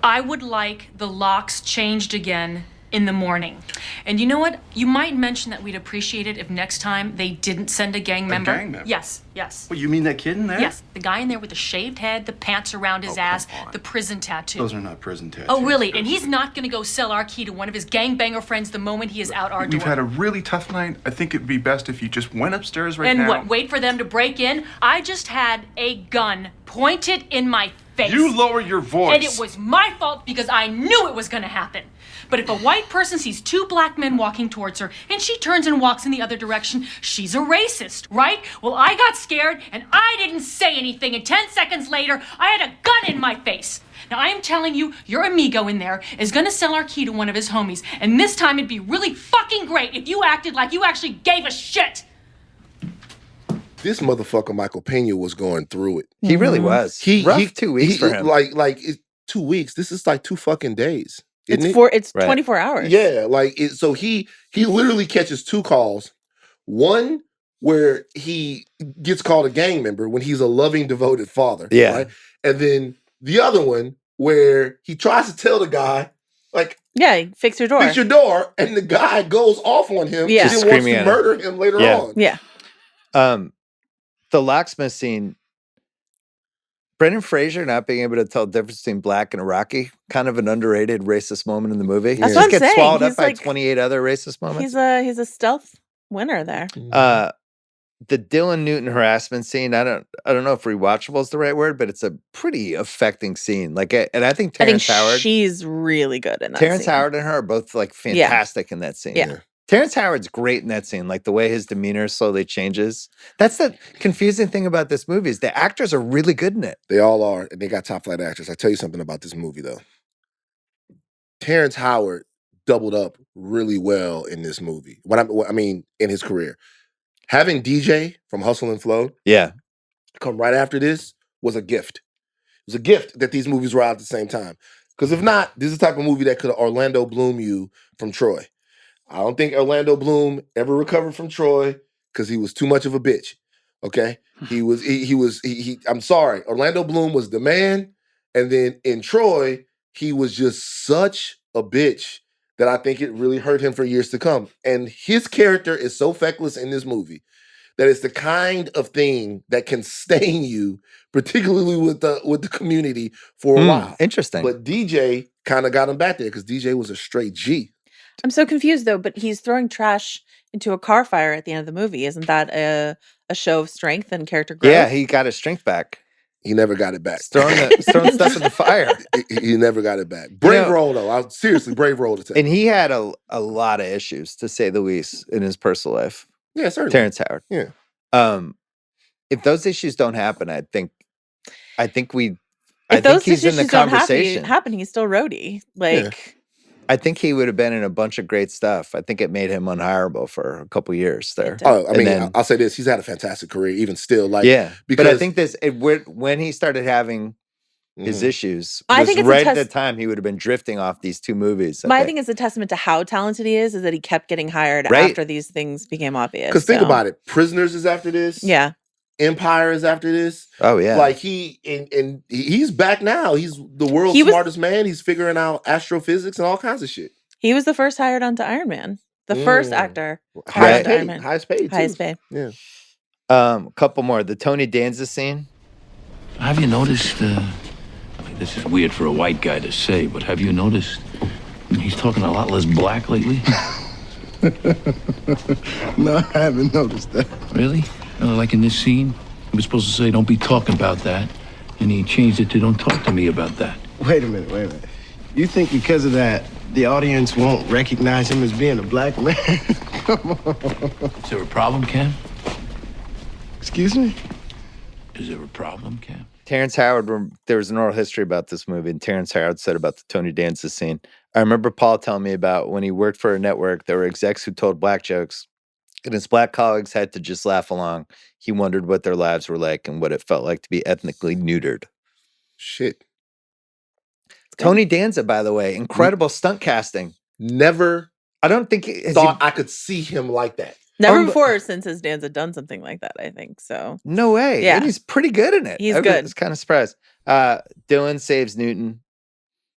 I would like the locks changed again in the morning. And you know what? You might mention that we'd appreciate it if next time they didn't send a gang member. A gang member? Yes. Well, you mean that kid in there? Yes, the guy in there with the shaved head, the pants around his ass, the prison tattoo. Those are not prison tattoos. Oh, really? And he's not gonna go sell our key to one of his gangbanger friends the moment he is out our door. We've had a really tough night. I think it'd be best if you just went upstairs right now. And what, wait for them to break in? I just had a gun pointed in my face. You lower your voice. And it was my fault because I knew it was gonna happen. But if a white person sees two black men walking towards her and she turns and walks in the other direction, she's a racist, right? Well, I got scared and I didn't say anything, and 10 seconds later, I had a gun in my face. Now, I am telling you, your amigo in there is gonna sell our key to one of his homies, and this time it'd be really fucking great if you acted like you actually gave a shit. This motherfucker Michael Peña was going through it. He really was. Rough 2 weeks for him. Like 2 weeks. This is like 2 fucking days. It's 24 hours. Yeah, like so he literally catches 2 calls. One where he gets called a gang member when he's a loving, devoted father. Yeah. Right? And then the other one where he tries to tell the guy, like, Yeah, fix your door. fix your door, and the guy goes off on him Yeah. and Just then wants screaming to at him. murder him later Yeah. on. Yeah. The locksmith scene, Brendan Fraser not being able to tell the difference between black and Iraqi, kind of an underrated racist moment in the movie. That's He what just I'm gets saying. swallowed up He's by like- 28 other racist moments. He's a stealth winner there. The Dillon Newton harassment scene, I don't know if rewatchable is the right word, but it's a pretty affecting scene. Like, and I think Terrence Howard, she's really good in that Terrence scene. Howard and her are both like fantastic in that scene. Yeah. Terrence Howard's great in that scene, like the way his demeanor slowly changes. That's the confusing thing about this movie is the actors are really good in it. They all are, and they got top flight actors. I tell you something about this movie though. Terrence Howard doubled up really well in this movie. I mean, in his career. Having DJ from Hustle and Flow Yeah. come right after this was a gift. It was a gift that these movies were out at the same time. Because if not, this is the type of movie that could Orlando Bloom you from Troy. I don't think Orlando Bloom ever recovered from Troy because he was too much of a bitch. Okay? I'm sorry. Orlando Bloom was the man. And then in Troy, he was just such a bitch that I think it really hurt him for years to come. And his character is so feckless in this movie that it's the kind of thing that can stain you, particularly with the community for a while. Interesting. But DJ kind of got him back there because DJ was a straight G. I'm so confused though, but he's throwing trash into a car fire at the end of the movie. Isn't that a show of strength and character growth? Yeah, he got his strength back. He never got it back. He's throwing stuff in the fire. He never got it back. Brave role though. Seriously, brave role to take. And he had a lot of issues, to say the least, in his personal life. Yeah, certainly. Terrence Howard. Yeah. If those issues don't happen, I think If he's in the issues don't conversation. happen, he's still roadie. Like, I think he would have been in a bunch of great stuff. I think it made him unhireable for a couple years there. Oh, I And mean, then- I'll say this: he's had a fantastic career, even still. Like, but I think when he started having his issues, I think it's a right at the test- time he would have been drifting off these two movies. I think it's a testament to how talented he is that he kept getting hired Right. after these things became obvious. because think about it: Prisoners is after this. Yeah. Empire is after this. Oh yeah. Like he's back now. He's the world's smartest man. He's figuring out astrophysics and all kinds of shit. He was the first hired onto Iron Man. The first actor Highest hired onto Iron paid. Man. Highest paid. too. Highest paid. Yeah. A couple more. The Tony Danza scene. Have you noticed, I mean, this is weird for a white guy to say, but have you noticed he's talking a lot less black lately? No, I haven't noticed that. Really? Like in this scene, he was supposed to say, don't be talking about that, and he changed it to don't talk to me about that. Wait a minute. You think because of that, the audience won't recognize him as being a black man? Come on. Is there a problem, Cam? Excuse me? Is there a problem, Cam? Terrence Howard, there was an oral history about this movie, and Terrence Howard said about the Tony Danza scene. I remember Paul telling me about when he worked for a network, there were execs who told black jokes, and his black colleagues had to just laugh along. He wondered what their lives were like and what it felt like to be ethnically neutered. Shit. Tony Danza, by the way, incredible stunt casting. Never. I don't think thought I could see him like that. Never before or since has Danza done something like that, I think. So No way. Yeah. And he's pretty good in it. He's I good. was kind of surprised. Dillon saves Newton.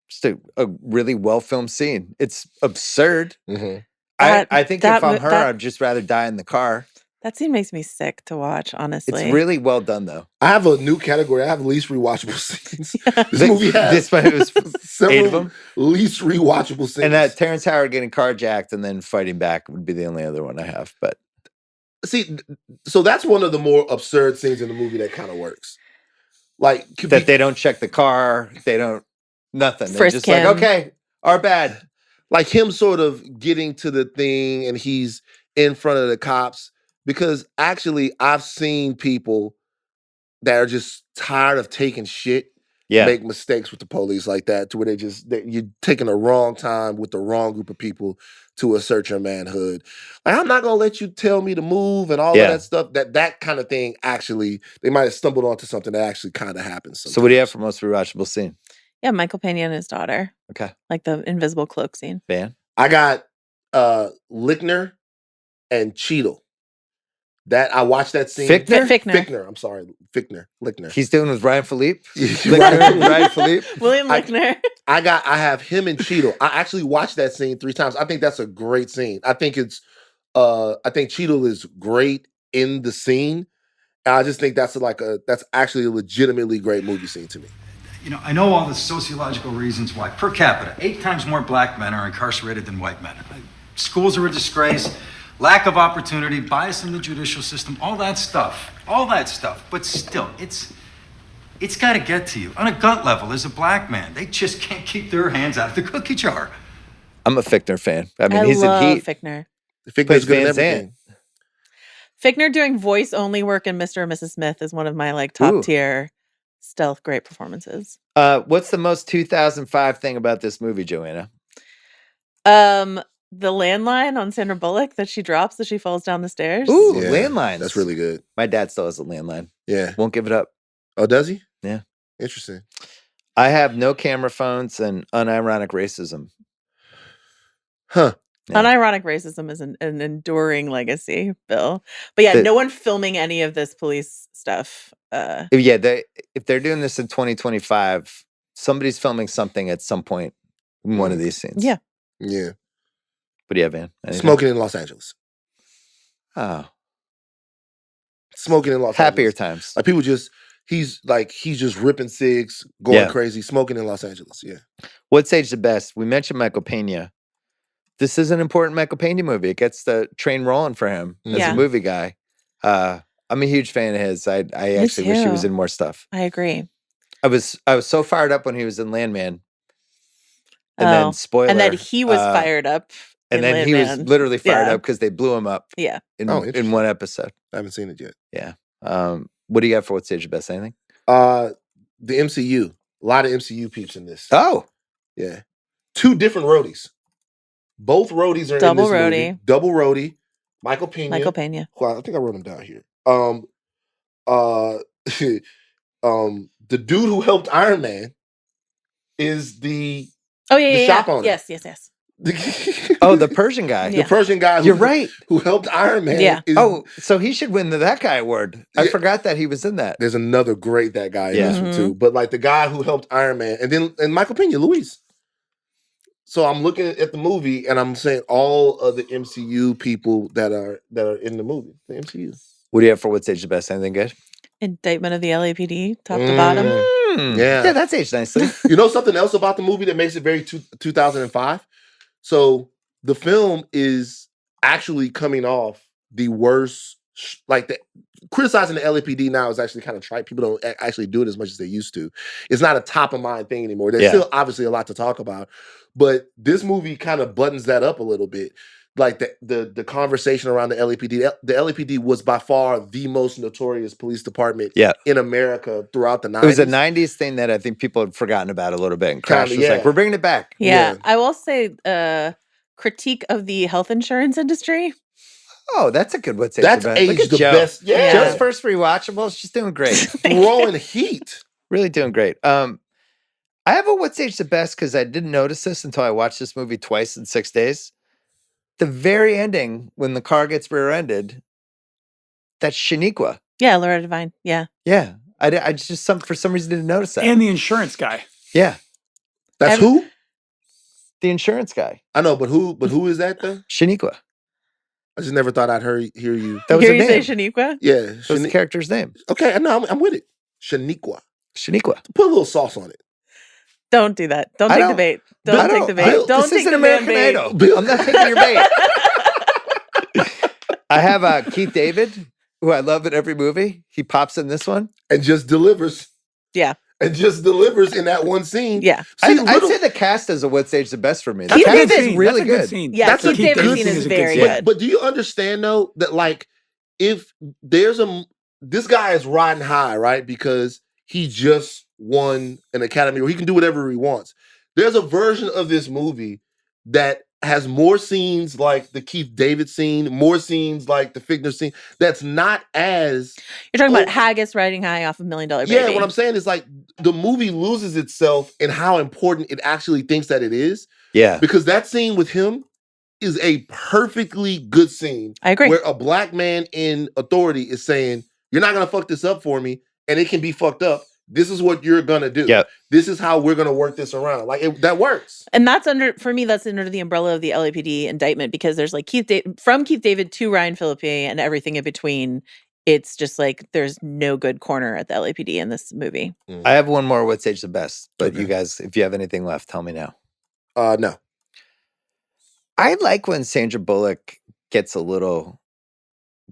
Just a really well-filmed scene. It's absurd. Mm-hmm. I think if I'm her, I'd just rather die in the car. That scene makes me sick to watch, honestly. It's really well done, though. I have a new category. I have least rewatchable scenes. This movie has was several 8 of them. least rewatchable scenes. And that Terrence Howard getting carjacked and then fighting back would be the only other one I have. But see, so that's one of the more absurd scenes in the movie that kind of works. Like they don't check the car, they don't nothing. They're Frisk just him. like, okay, our bad. Like him sort of getting to the thing and he's in front of the cops. Because actually, I've seen people that are just tired of taking shit, make mistakes with the police like that, to where you're taking the wrong time with the wrong group of people to assert your manhood. Like, I'm not gonna let you tell me to move and all of that stuff. That kind of thing, actually, they might have stumbled onto something that actually kind of happens. So what do you have for most rewatchable scene? Yeah, Michael Peña and his daughter. Okay. Like the invisible cloak scene. Van? I got Lickner and Cheadle. That I watched that scene. Fichtner. I'm sorry, Lichtner. He's doing with Ryan Philippe. Ryan Philippe. William Lichtner. I have him and Cheadle. I actually watched that scene 3 times. I think that's a great scene. I think Cheadle is great in the scene. And I just think that's actually a legitimately great movie scene to me. You know, I know all the sociological reasons why. Per capita, 8 times more black men are incarcerated than white men. Schools are a disgrace, lack of opportunity, bias in the judicial system, all that stuff. But still, it's got to get to you. On a gut level, as a black man, they just can't keep their hands out of the cookie jar. I'm a Fichtner fan. I mean, he's love in Heat. Fichtner. Fichtner's good at everything. Fichtner doing voice only work in Mr. and Mrs. Smith is one of my like top tier stealth great performances. What's the most 2005 thing about this movie, Joanna? The landline on Sandra Bullock that she drops as she falls down the stairs. Ooh, landlines. That's really good. My dad still has a landline. Yeah. Won't give it up. Oh, does he? Yeah. Interesting. I have no camera phones and unironic racism. Huh. Yeah. Unironic racism is an enduring legacy, Bill. But yeah, no one filming any of this police stuff. If they're doing this in 2025, somebody's filming something at some point in one of these scenes. Yeah. Yeah. What do you have, Van? Anything? Smoking in Los Angeles. Oh. Smoking in Los Happier Angeles. times. Like people he's just ripping cigs, going crazy, smoking in Los Angeles. Yeah. What's aged the best? We mentioned Michael Peña. This is an important Michael Peña movie. It gets the train rolling for him as a movie guy. I'm a huge fan of his. I actually wish he was in more stuff. I agree. I was so fired up when he was in Landman. And then spoiler. And then he was fired up. And then Landman. he was literally fired up because they blew him up. Yeah. In one episode. I haven't seen it yet. Yeah. What do you got for What's Aged the Best? Anything? The MCU. A lot of MCU peeps in this. Oh. Yeah. 2 different roadies. Both roadies are Double in this roadie. movie. Double roadie. Michael Peña. Well, I think I wrote him down here. The dude who helped Iron Man is the shop owner. Yes. The Persian guy. The Persian guy. You're right. Who helped Iron Man. Yeah. So he should win the That Guy award. I forgot that he was in that. There's another great That Guy in this one too. But like the guy who helped Iron Man, and Michael Peña, Luis. So I'm looking at the movie and I'm saying all of the MCU people that are in the movie. The MCU. What do you have for What's Aged the Best? Anything good? Indictment of the LAPD, top to bottom. Yeah, that's aged nicely. You know something else about the movie that makes it very 2005? So the film is actually coming off the worst, criticizing the LAPD now is actually kind of trite. People don't actually do it as much as they used to. It's not a top of mind thing anymore. There's still obviously a lot to talk about, but this movie kind of buttons that up a little bit. Like the conversation around the LAPD. The LAPD was by far the most notorious police department in America throughout the 90s. It was a 90s thing that I think people had forgotten about a little bit. And Crash was like, we're bringing it back. Yeah. I will say critique of the health insurance industry. Oh, that's a good What's Aged That's the Best. aged the best. Yeah. Joe's first Rewatchables. She's doing great. Throwing heat. Really doing great. I have a What's Aged the Best because I didn't notice this until I watched this movie twice in 6 days. The very ending, when the car gets rear-ended, that's Shaniqua. Yeah, Loretta Devine. Yeah. Yeah. I just for some reason didn't notice that. And the insurance guy. Yeah. That's who? The insurance guy. I know, but who is that though? Shaniqua. I just never thought I'd hear you. That was hear her you name. say Shaniqua? Yeah. That was the character's name. Okay, I know. I'm with it. Shaniqua. Put a little sauce on it. Don't do that. Don't take the bait. Don't take the bait. Don't take the American bait. Idol. I'm not taking your bait. I have Keith David, who I love in every movie. He pops in this one. And just delivers. Yeah. And just delivers in that one scene. Yeah. See, I'd say the cast is What's Aged the Best for me. The Keith cast David- is really That's a good. scene. Yeah, That's a Keith David's good scene is scene. very But- good. But do you understand though that like if there's this guy is riding high, right? Because he just won an Academy Award. He can do whatever he wants. There's a version of this movie that has more scenes like the Keith David scene, more scenes like the Fichtner scene. That's not as You're talking about Haggis riding high off of $1 Million Baby. Yeah, what I'm saying is like the movie loses itself in how important it actually thinks that it is. Yeah. Because that scene with him is a perfectly good scene. I agree. Where a black man in authority is saying, "You're not gonna fuck this up for me, and it can be fucked up. This is what you're gonna do. Yep. This is how we're gonna work this around." That works. And that's under the umbrella of the LAPD indictment, because there's like from Keith David to Ryan Phillippe and everything in between. It's just like there's no good corner at the LAPD in this movie. I have one more. What's age the best? But you guys, if you have anything left, tell me now. No. I like when Sandra Bullock gets a little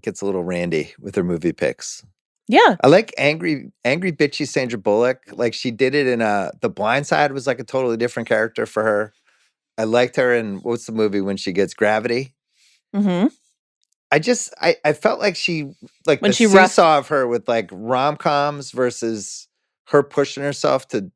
randy with her movie picks. Yeah. I like angry bitchy Sandra Bullock. Like she did it in The Blind Side was like a totally different character for her. I liked her in what's the movie when she gets Gravity? Mm-hmm. I felt like she like when the she seesaw of her with like rom-coms versus her pushing herself to,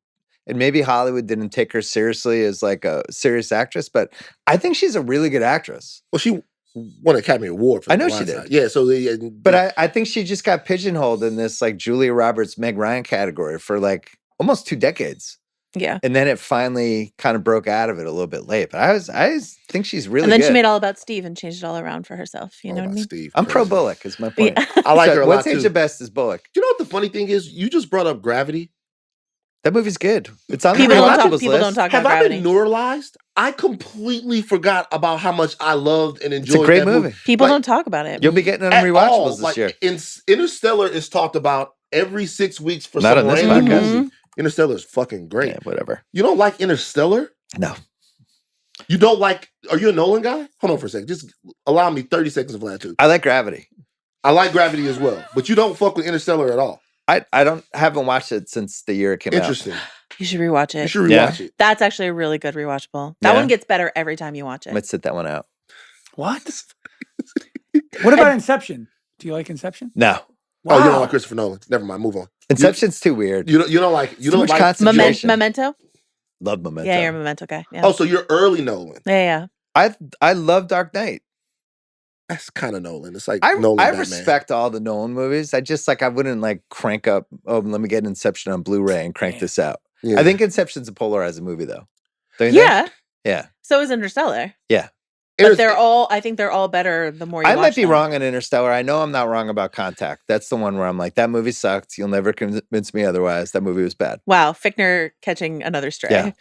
and maybe Hollywood didn't take her seriously as like a serious actress, but I think she's a really good actress. Well, she won an Academy Award for I know The she Blind did. Side. Yeah, so but I think she just got pigeonholed in this like Julia Roberts, Meg Ryan category for like almost 2 decades. Yeah. And then it finally kind of broke out of it a little bit late. But I think she's really And then good. she made All About Steve and changed it all around for herself. You know what I mean? Steve, I'm pro Bullock is my point. Yeah. I like her a lot What's age too. the best is Bullock. You know what the funny thing is? You just brought up Gravity. That movie's good. It's on People the don't talk- Rewatchables people list. don't talk Have about I Gravity. been neuralized? I completely forgot about how much I loved and enjoyed It's a great that movie. People Like, don't talk about it. You'll be getting it on at Rewatchables all. this Like, year. Interstellar is talked about every 6 weeks for Not some on this random podcast. movie. Interstellar is fucking great. Yeah, whatever. You don't like Interstellar? No. You don't like? Are you a Nolan guy? Hold on for a second. Just allow me 30 seconds of latitude. I like Gravity. I like Gravity as well, but you don't fuck with Interstellar at all. I haven't watched it since the year it came Interesting. You should rewatch it. You should rewatch it. That's actually a really good rewatchable. That Yeah. one gets better every time you watch out. it. I might sit that one out. What? What about Inception? Do you like Inception? No. Oh, you Wow. don't like Christopher Nolan? Never mind. Move on. Inception's too weird. You don't like Too much like concentration. Memento? Love Memento. Yeah, you're a Memento guy. Yeah. Oh, so you're early Nolan. Yeah. I love Dark Knight. That's kind of Nolan. It's like I Nolan Batman. respect all the Nolan movies. I just like I wouldn't like crank up. Oh, let me get Inception on Blu-ray and crank this out. Yeah. I think Inception's a polarizing movie, though. Don't you Yeah. think? Yeah. So is Interstellar. Yeah. But I think they're all better the more you I watch might be them. wrong on Interstellar. I know I'm not wrong about Contact. That's the one where I'm like, that movie sucked. You'll never convince me otherwise. That movie was bad. Wow, Fichtner catching another stray. Yeah.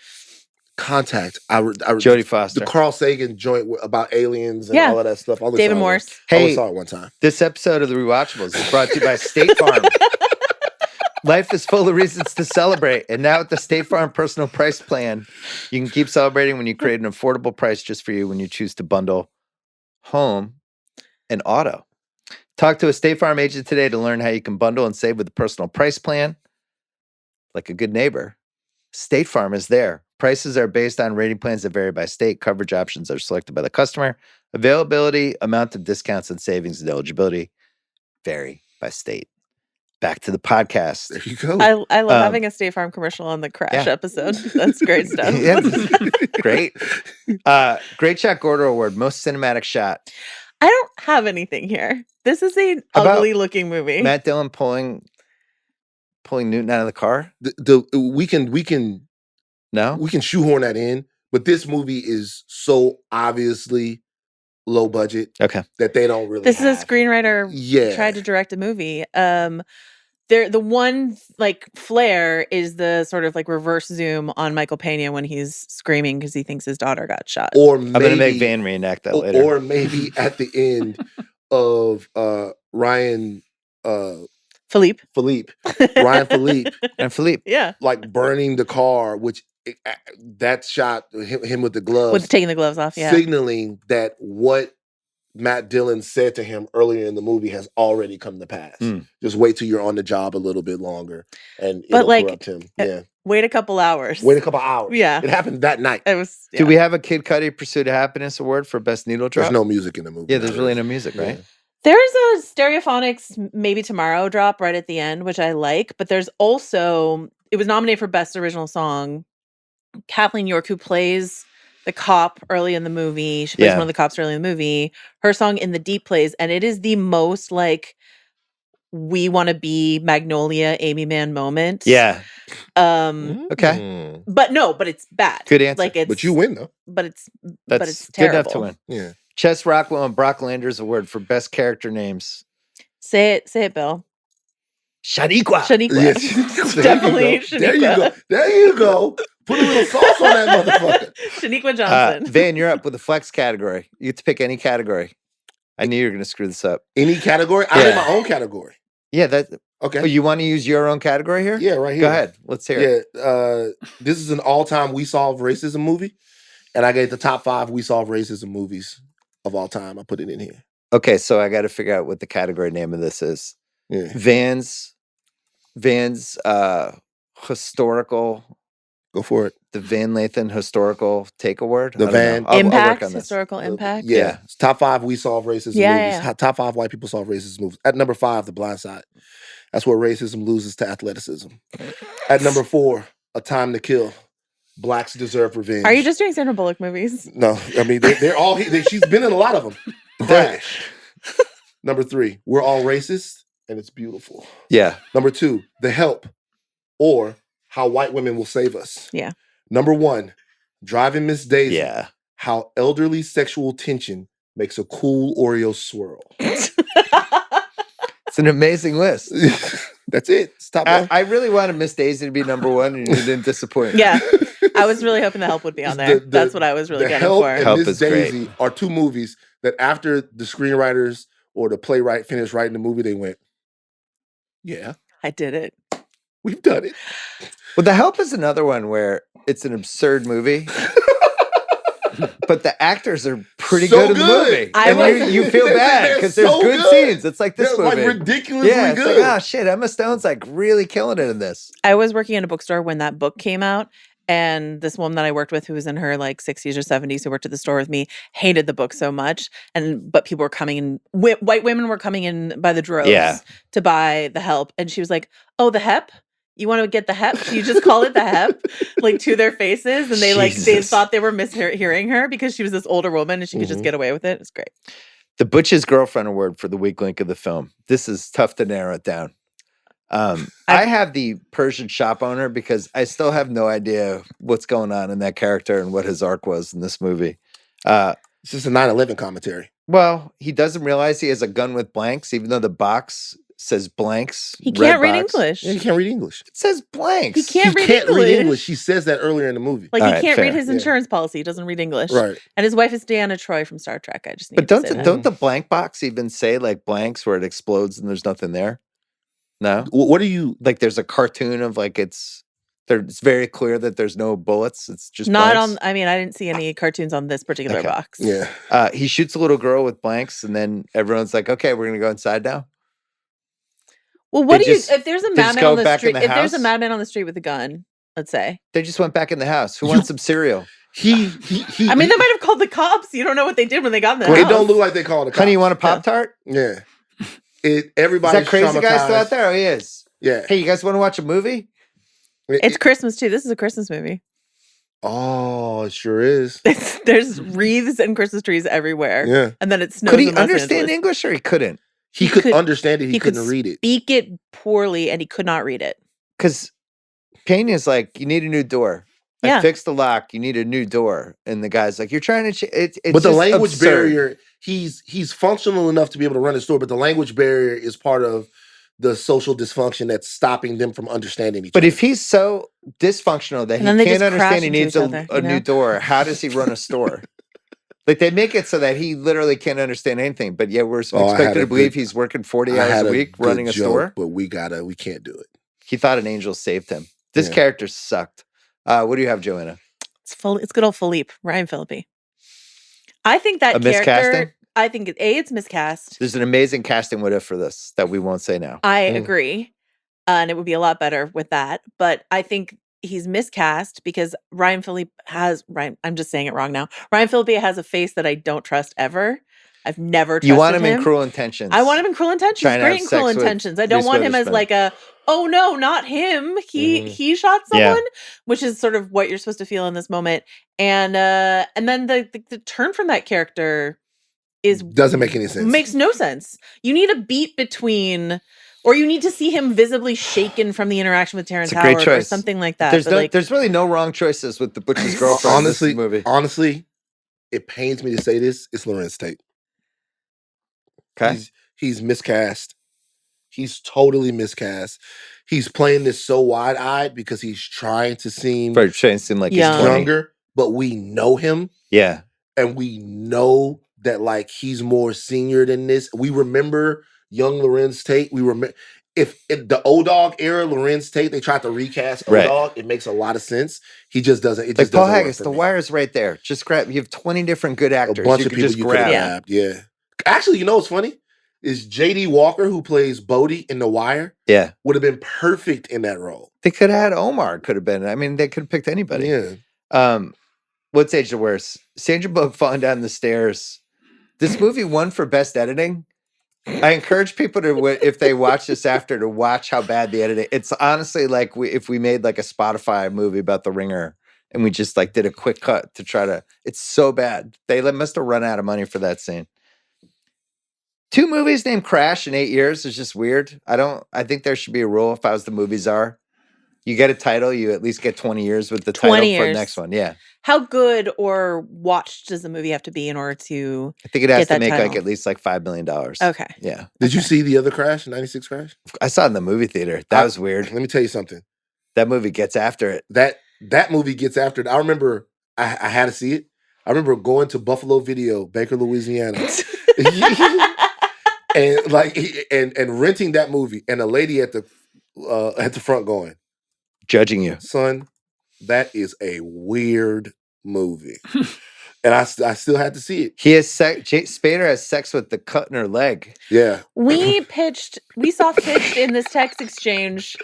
Contact. Jodie Foster. The Carl Sagan joint about aliens and Yeah. all of that stuff. I only David saw it Morse. once. I only Hey. saw it one time. This episode of The Rewatchables is brought to you by State Farm. Life is full of reasons to celebrate. And now with the State Farm Personal Price Plan, you can keep celebrating when you create an affordable price just for you when you choose to bundle home and auto. Talk to a State Farm agent today to learn how you can bundle and save with the Personal Price Plan. Like a good neighbor, State Farm is there. Prices are based on rating plans that vary by state. Coverage options are selected by the customer. Availability, amount of discounts and savings and eligibility vary by state. Back to the podcast. There you go. I love having a State Farm commercial on the Crash episode. That's great stuff. Yeah, great. Great Shot Gordo Award, most cinematic shot. I don't have anything here. This is an About ugly looking movie. Matt Dillon pulling Newton out of the car. We can No, we can shoehorn that in, but this movie is so obviously low budget. Okay. That they don't really. This have. is a screenwriter Yeah. tried to direct a movie. The one like flair is the sort of like reverse zoom on Michael Peña when he's screaming because he thinks his daughter got shot. Or I'm going to make Van reenact that later. Or maybe at the end of Ryan Philippe. Ryan Philippe. And Philippe. Yeah. Like burning the car, which that shot him with the gloves. With taking the gloves off, yeah. Signaling that what Matt Dillon said to him earlier in the movie has already come to pass. Just wait till you're on the job a little bit longer and it'll corrupt him. Yeah. Wait a couple hours. Wait a couple hours. Yeah. It happened that night. It was. Do we have a Kid Cudi Pursuit of Happiness award for best needle drop? There's no music in the movie. Yeah, there's really no music, right? There's a Stereophonics Maybe Tomorrow drop right at the end, which I like, but there's also, it was nominated for Best Original Song. Kathleen York, who plays the cop early in the movie, she plays one of the cops early in the movie, her song In the Deep plays, and it is the most like we want to be Magnolia, Amy Mann moment. Yeah. Okay. But it's bad. Good answer. Like it's, But you win though. but it's That's good terrible. enough to win. Yeah. Chess Rockwell and Brock Lander's award for best character names. Say it, Bill. Shaniqua. Yes. Definitely There you go. There you go. Put a little sauce on that motherfucker. Shaniqua Johnson. Van, you're up with the flex category. You get to pick any category. I knew you were going to screw this up. Any category? I have my own category. Yeah, that. Okay. Oh, you want to use your own category here? Yeah, right here. Go ahead. Let's hear it. Yeah. This is an all-time We Solve Racism movie. And I gave the top 5 We Solve Racism movies of all time. I put it in here. Okay, so I got to figure out what the category name of this is. Yeah. Van's historical. Go for it. The Van Lathan historical take award. The Van I'll impact, work on this. historical impact. Yeah. It's top 5 We Solve Racism movies. Yeah. Top 5 white people solve racism movies. At number 5, The Blind Side. That's where racism loses to athleticism. At number 4, A Time to Kill. Blacks Deserve Revenge. Are you just doing Sandra Bullock movies? No, I mean they're all. She's been in a lot of them. Crash. Number 3, We're All Racist, and It's Beautiful. Yeah. Number 2, The Help, or How White Women Will Save Us. Yeah. Number 1, Driving Miss Daisy. Yeah. How elderly sexual tension makes a cool Oreo swirl. It's an amazing list. That's it. Stop. I really wanted Miss Daisy to be number 1, and you didn't disappoint. Yeah. I was really hoping The Help would be on there. That's what I was really getting Help for. and Help Miss is Daisy great. are 2 movies that after the screenwriters or the playwright finished writing the movie, they went, yeah, I did it. we've done it. Well, The Help is another one where it's an absurd movie. But the actors are pretty So good in the good. movie. And you feel bad because there's so good good. scenes. It's like this They're movie. like ridiculously yeah, it's good. like, oh shit, Emma Stone's like really killing it in this. I was working in a bookstore when that book came out. And this woman that I worked with, who was in her like 60s or 70s, who worked at the store with me, hated the book so much. But people were coming in, white women were coming in by the droves to buy The Help. And she was like, oh, the HEP? You want to get the HEP? You just call it the HEP, like to their faces. And they thought they were mishearing her because she was this older woman and she could just get away with it. It's great. The Butch's Girlfriend Award for the weak link of the film. This is tough to narrow it down. I have the Persian shop owner because I still have no idea what's going on in that character and what his arc was in this movie. It's just a 9/11 commentary. Well, he doesn't realize he has a gun with blanks, even though the box says blanks. He can't read box. English. Yeah, he can't read English. It says blanks. He can't read English. She says that earlier in the movie. Like All he right, can't fair. read his insurance policy. He doesn't read English. Right. And his wife is Deanna Troi from Star Trek. I just need But to say that. don't the blank box even say like blanks where it explodes and there's nothing there? No. What do you like? There's a cartoon of like it's very clear that there's no bullets. It's just not blanks. on. I mean, I didn't see any cartoons on this particular box. Yeah. He shoots a little girl with blanks, and then everyone's like, "Okay, we're gonna go inside now." Well, what They do you? just- If there's a they just madman go on the back in street, the if there's a house? madman on the street with a gun, let's say They just went back in the house. Who wants some cereal? He I mean, they might have called the cops. You don't know what they did when they got in the It house. don't look like they called a Honey, you want a Pop Tart? Yeah. Is Everybody's that crazy guy still traumatized. out there? Oh, he is. Yeah. Hey, you guys want to watch a movie? It's Christmas too. This is a Christmas movie. Oh, it sure is. There's wreaths and Christmas trees everywhere. Yeah. And then it snows. Could he in Los understand Angeles. English or he couldn't? He could understand it. He could couldn't read it. Speak it poorly, and he could not read it. Because Peña's like, you need a new door. Yeah. I fixed the lock. You need a new door. And the guy's like, you're trying to. It's But the just language absurd. barrier, he's functional enough to be able to run a store, but the language barrier is part of the social dysfunction that's stopping them from understanding each But other. if he's so dysfunctional that And then they he can't just crash understand he into needs each other, a you know? new door, how does he run a store? Like they make it so that he literally can't understand anything, but yet we're I had expected a to believe good- he's working 40 I hours had a week good running a joke, store. but we can't do it. He thought an angel saved him. This Yeah. character sucked. What do you have, Joanna? It's good old Philippe, Ryan Phillippe. I think that A character. miscasting? I think it's miscast. There's an amazing casting what if for this that we won't say now. I agree. And it would be a lot better with that. But I think he's miscast because Ryan Phillippe I'm just saying it wrong now. Ryan Phillippe has a face that I don't trust ever. I've never trusted You want him in Cruel Intentions. I want him in Cruel Intentions. Trying to Great have in Cruel sex with Intentions. I don't Reese want him as Witherspoon. like a, oh no, not him. He shot Yeah. someone, which is sort of what you're supposed to feel in this moment. And then the turn from that character Doesn't make any sense. makes no sense. You need a beat between Or you need to see him visibly shaken from the interaction with Terrence It's a great Howard or choice. something like that. There's But like, there's really no wrong choices with the Butch's girlfriend in this movie. Honestly, it pains me to say this. It's Lorenz Tate. Okay. He's miscast. He's totally miscast. He's playing this so wide-eyed because he's trying to seem like he's 20. younger, but we know him. Yeah. And we know that like he's more senior than this. We remember young Lorenz Tate. We remember if the O-Dog era Lorenz Tate, they tried to recast O-Dog. It makes a lot of sense. He just doesn't. It just Paul doesn't Haggis, work for the me. wire's right there. Just grab. You have 20 different good actors. A bunch you of can people just you could have grab. grabbed. Yeah. Actually, you know what's funny? Is J.D. Walker, who plays Bodie in The Wire, Yeah. would have been perfect in that role. They could have had Omar. Could have been. I mean, they could have picked anybody. Yeah. What's age the worst? Sandra Bullock falling down the stairs. This movie won for best editing. I encourage people to, if they watch this after, to watch how bad the editing. It's honestly like if we made like a Spotify movie about The Ringer and we just like did a quick cut to try to. It's so bad. They must have run out of money for that scene. 2 movies named Crash in 8 years is just weird. I think there should be a rule. If I was the movie czar, you get a title, you at least get 20 years with the title for the next one. Yeah. how good or watched does the movie have to be in order to? I think it has get to that make title? like at least like $5 million. Okay. Yeah. Did you see the other Crash, 96 Crash? I saw it in the movie theater. That was weird. Let me tell you something. That movie gets after it. That movie gets after it. I remember I had to see it. I remember going to Buffalo Video, Baker, Louisiana. And like and renting that movie, and a lady at the front going, judging you, son. That is a weird movie, and I still had to see it. He has Spader has sex with the cut in her leg. Yeah, we saw pitched in this text exchange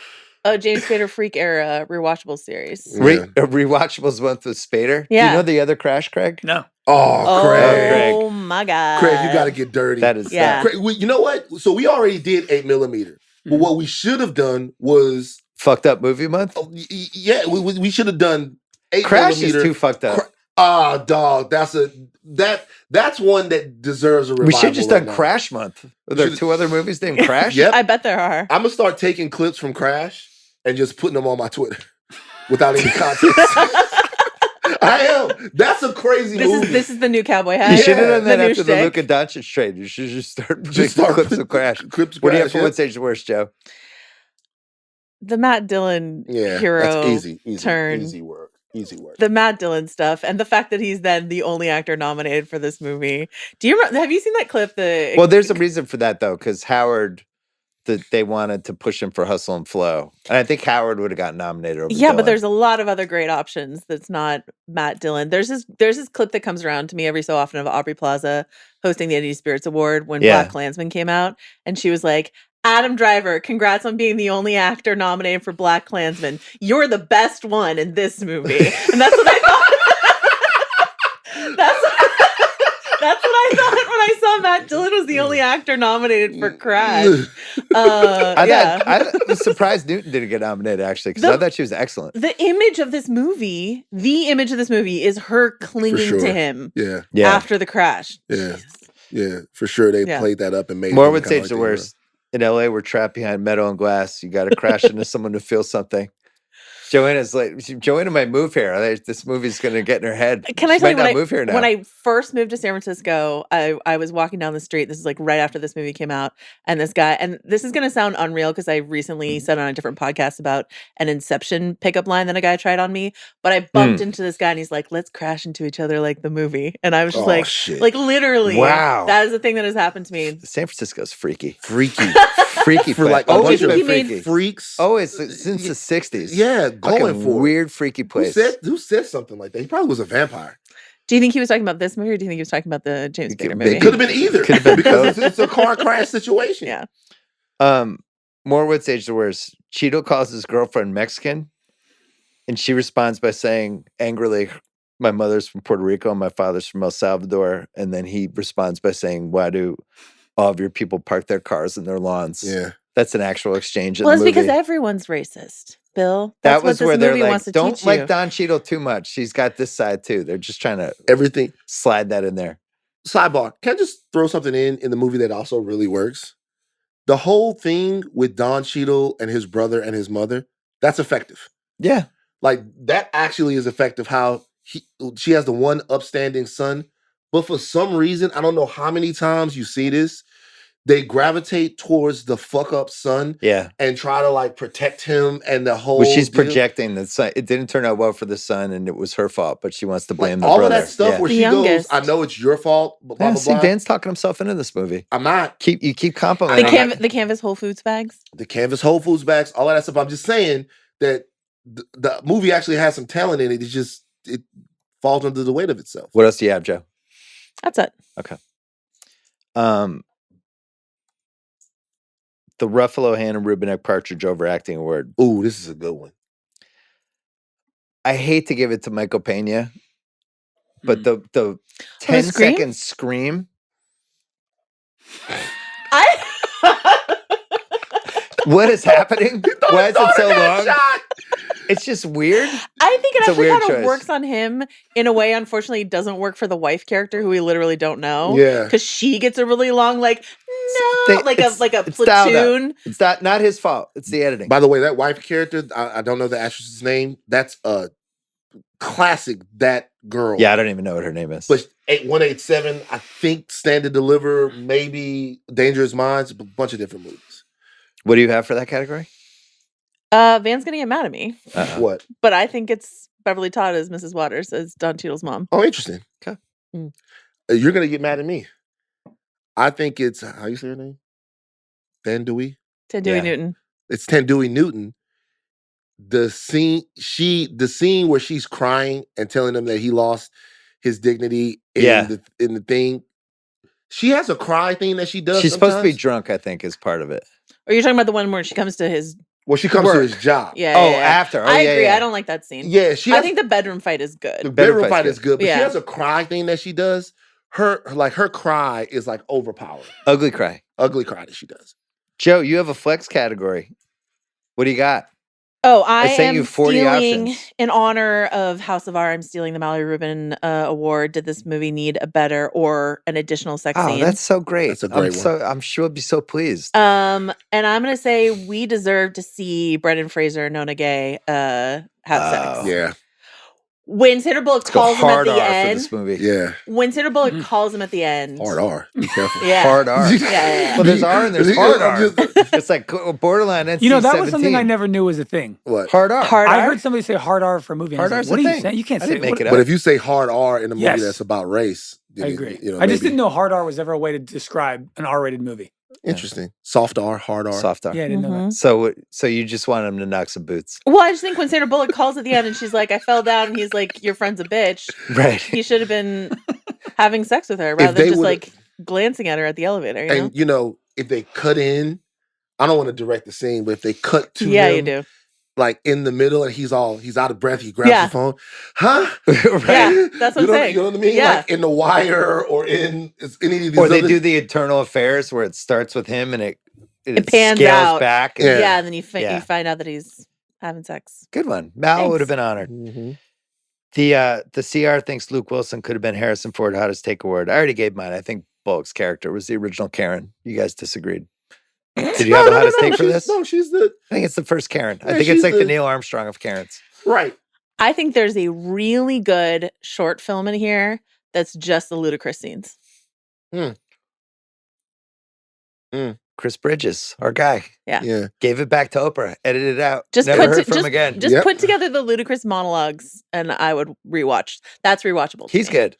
a James Spader Freak era rewatchable series. Rewatchables went with Spader. Yeah. Do you know the other Crash, Craig? No. Oh, Craig. Oh my God. Craig, you got to get dirty. That is Craig, you know what? So we already did 8mm. But what we should have done was fucked up movie month. Yeah, we should have done 8mm. Crash is too fucked up. Dog, that's one that deserves a revival. We should just done now. Crash month. Are there 2 other movies named Crash? Yep. I bet there are. I'm gonna start taking clips from Crash and just putting them on my Twitter without any context. I am. That's a crazy movie. This is the new cowboy hat. You should have done that new after the shtick. Luka Doncic trade. You should just start clips of Crash. What do you have for What's Age the Worst, Joe? The Matt Dillon hero that's easy turn. Easy work. The Matt Dillon stuff, and the fact that he's then the only actor nominated for this movie. Do you remember? Have you seen that clip? Well, there's a reason for that though, because Howard, they wanted to push him for Hustle and Flow, and I think Howard would have gotten nominated over. Yeah, Dillon. but there's a lot of other great options. That's not Matt Dillon. There's this clip that comes around to me every so often of Aubrey Plaza hosting the Indie Spirits Award when Black Klansman came out, and she was like, Adam Driver, congrats on being the only actor nominated for Black Klansman. You're the best one in this movie. And that's what I thought. That's what I thought when I saw Matt Dillon was the only actor nominated for Crash. I was surprised Newton didn't get nominated, actually, because I thought she was excellent. The image of this movie is her clinging to him after the crash. Yeah, for sure. They played that up and made More would say it's the worst. In LA, we're trapped behind metal and glass. You got to crash into someone to feel something. Joanna might move here. This movie's going to get in her head. Can I tell you, move here now. When I first moved to San Francisco, I was walking down the street. This is like right after this movie came out. And this guy, and this is going to sound unreal because I recently said on a different podcast about an Inception pickup line that a guy tried on me. But I bumped into this guy and he's like, let's crash into each other like the movie. And I was just like literally. Wow. That is the thing that has happened to me. San Francisco's freaky. Freaky for like always a bunch been of freaky. freaks. Always since the 60s. Yeah, going for weird, freaky place. Who said something like that? He probably was a vampire. Do you think he was talking about this movie, or do you think he was talking about the James Spader movie? It could have been either. Could have been because it's a car crash situation. Yeah. More would say the worst. Cheadle calls his girlfriend Mexican, and she responds by saying angrily, "My mother's from Puerto Rico and my father's from El Salvador." And then he responds by saying, "Why do all of your people park their cars in their lawns?" Yeah. That's an actual exchange in Well, the it's movie. because everyone's racist, Bill. That That's was what where this they're movie like, wants to don't teach like you. Don Cheadle too much. She's got this side too. They're just trying to everything slide that in there. Sidebar. Can I just throw something in the movie that also really works? the whole thing with Don Cheadle and his brother and his mother, that's effective. Yeah. Like that actually is effective. How she has the one upstanding son, but for some reason, I don't know how many times you see this, they gravitate towards the fuck up son, and try to like protect him and the whole. Well, she's deal. projecting the son. It didn't turn out well for the son, and it was her fault. But she wants to blame the all brother. of that stuff where she goes, "I know it's your fault." But blah, blah, see, blah. Dan's talking himself into this movie. I'm not. You keep complimenting The canvas Whole Foods bags. The canvas Whole Foods bags, all of that stuff. I'm just saying that the movie actually has some talent in it. It's just it falls under the weight of itself. What else do you have, Joe? That's it. Okay. The Ruffalo Hannah Rubinek Partridge overacting award. Ooh, this is a good one. I hate to give it to Michael Peña, but the 10-second scream. What is happening? Why is it so long? It's just weird. I think it It's a actually weird kind of choice. works on him in a way. Unfortunately, it doesn't work for the wife character who we literally don't know. Yeah. because she gets a really long like like a It's dialed up. platoon. It's not his fault. It's the editing. By the way, that wife character, I don't know the actress's name. That's a classic. That girl. Yeah, I don't even know what her name is. But 8187, I think Stand to Deliver, maybe Dangerous Minds, a bunch of different movies. What do you have for that category? Van's gonna get mad at me, What? but I think it's Beverly Todd as Mrs. Waters as Don Cheadle's mom. Oh, interesting. Okay. You're gonna get mad at me. I think it's how you say her name? Thandiwe Newton. It's Thandiwe Newton. The scene where she's crying and telling him that he lost his dignity in the thing. She has a cry thing that she does. She's supposed to be sometimes. drunk, I think, is part of it. Or you're talking about the one where she comes to his Well, she comes to his job. Yeah. Oh, yeah, yeah. after. Oh, I yeah, agree. yeah. I don't like that scene. Yeah, she I has- think the bedroom fight is good. The bedroom fight is fight's good, but Yeah. she has a cry thing that she does. Her cry is like overpowering. Ugly cry. Ugly cry that she does. Joe, you have a flex category. What do you got? Oh, I sent am you 40 stealing options. in honor of House of R. I'm stealing the Mallory Rubin award. Did this movie need a better or an additional sex Oh, scene? that's so great. That's a great one. I'm sure I'll be so pleased. And I'm gonna say we deserve to see Brendan Fraser and Nona Gay have sex. Yeah. When Sandra Bullock Let's go calls him at hard the R for end. this movie. Yeah. When Sandra Bullock calls him at the end. Hard R. Be careful. Yeah. Hard R. Yeah. Well, there's R and there's hard R. It's like borderline NC-17. You know, that was something I never knew was a thing. What? Hard R. Hard I R? heard somebody say hard R for a movie. and I Hard was R's like, a what are you thing. saying? You can't I say didn't make what- it up. But if you say hard R in a movie Yes. that's about race, I agree. You know, I just maybe- didn't know hard R was ever a way to describe an R-rated movie. Interesting. Soft R, hard R. Soft R. Yeah, I didn't know that. So you just want him to knock some boots. Well, I just think when Sandra Bullock calls at the end and she's like, I fell down, and he's like, your friend's a bitch. Right. He should have been having sex with her If rather they than just would've- like glancing at her at the elevator. You know? And you know, if they cut in, I don't want to direct the scene, but if they cut to Yeah, him, you do. like in the middle and he's out of breath, he grabs Yeah. the phone. Huh? Yeah, that's what I'm saying. You know what I mean? Yeah. Like in The Wire or in any of these Or they other- do the internal affairs where it starts with him and it Pans scales out. back. Yeah, and then you Yeah. find out that he's having sex. Good one. Mal Thanks. would have been honored. Mm-hmm. The CR thinks Luke Wilson could have been Harrison Ford Hottest Take Award. I already gave mine. I think Bullock's character was the original Karen. You guys disagreed. Did you have a hottest take for this? No, she's the I think it's the first Karen. I Yeah, think it's she's like the the- Neil Armstrong of Karens. right. I think there's a really good short film in here that's just the ludicrous scenes. Chris Bridges, our guy. Yeah. Yeah. Gave it back to Oprah. Edited it out. Just Never put heard to- from just, him again. Just Yep. put together the ludicrous monologues, and I would rewatch. That's rewatchable. to He's me. good.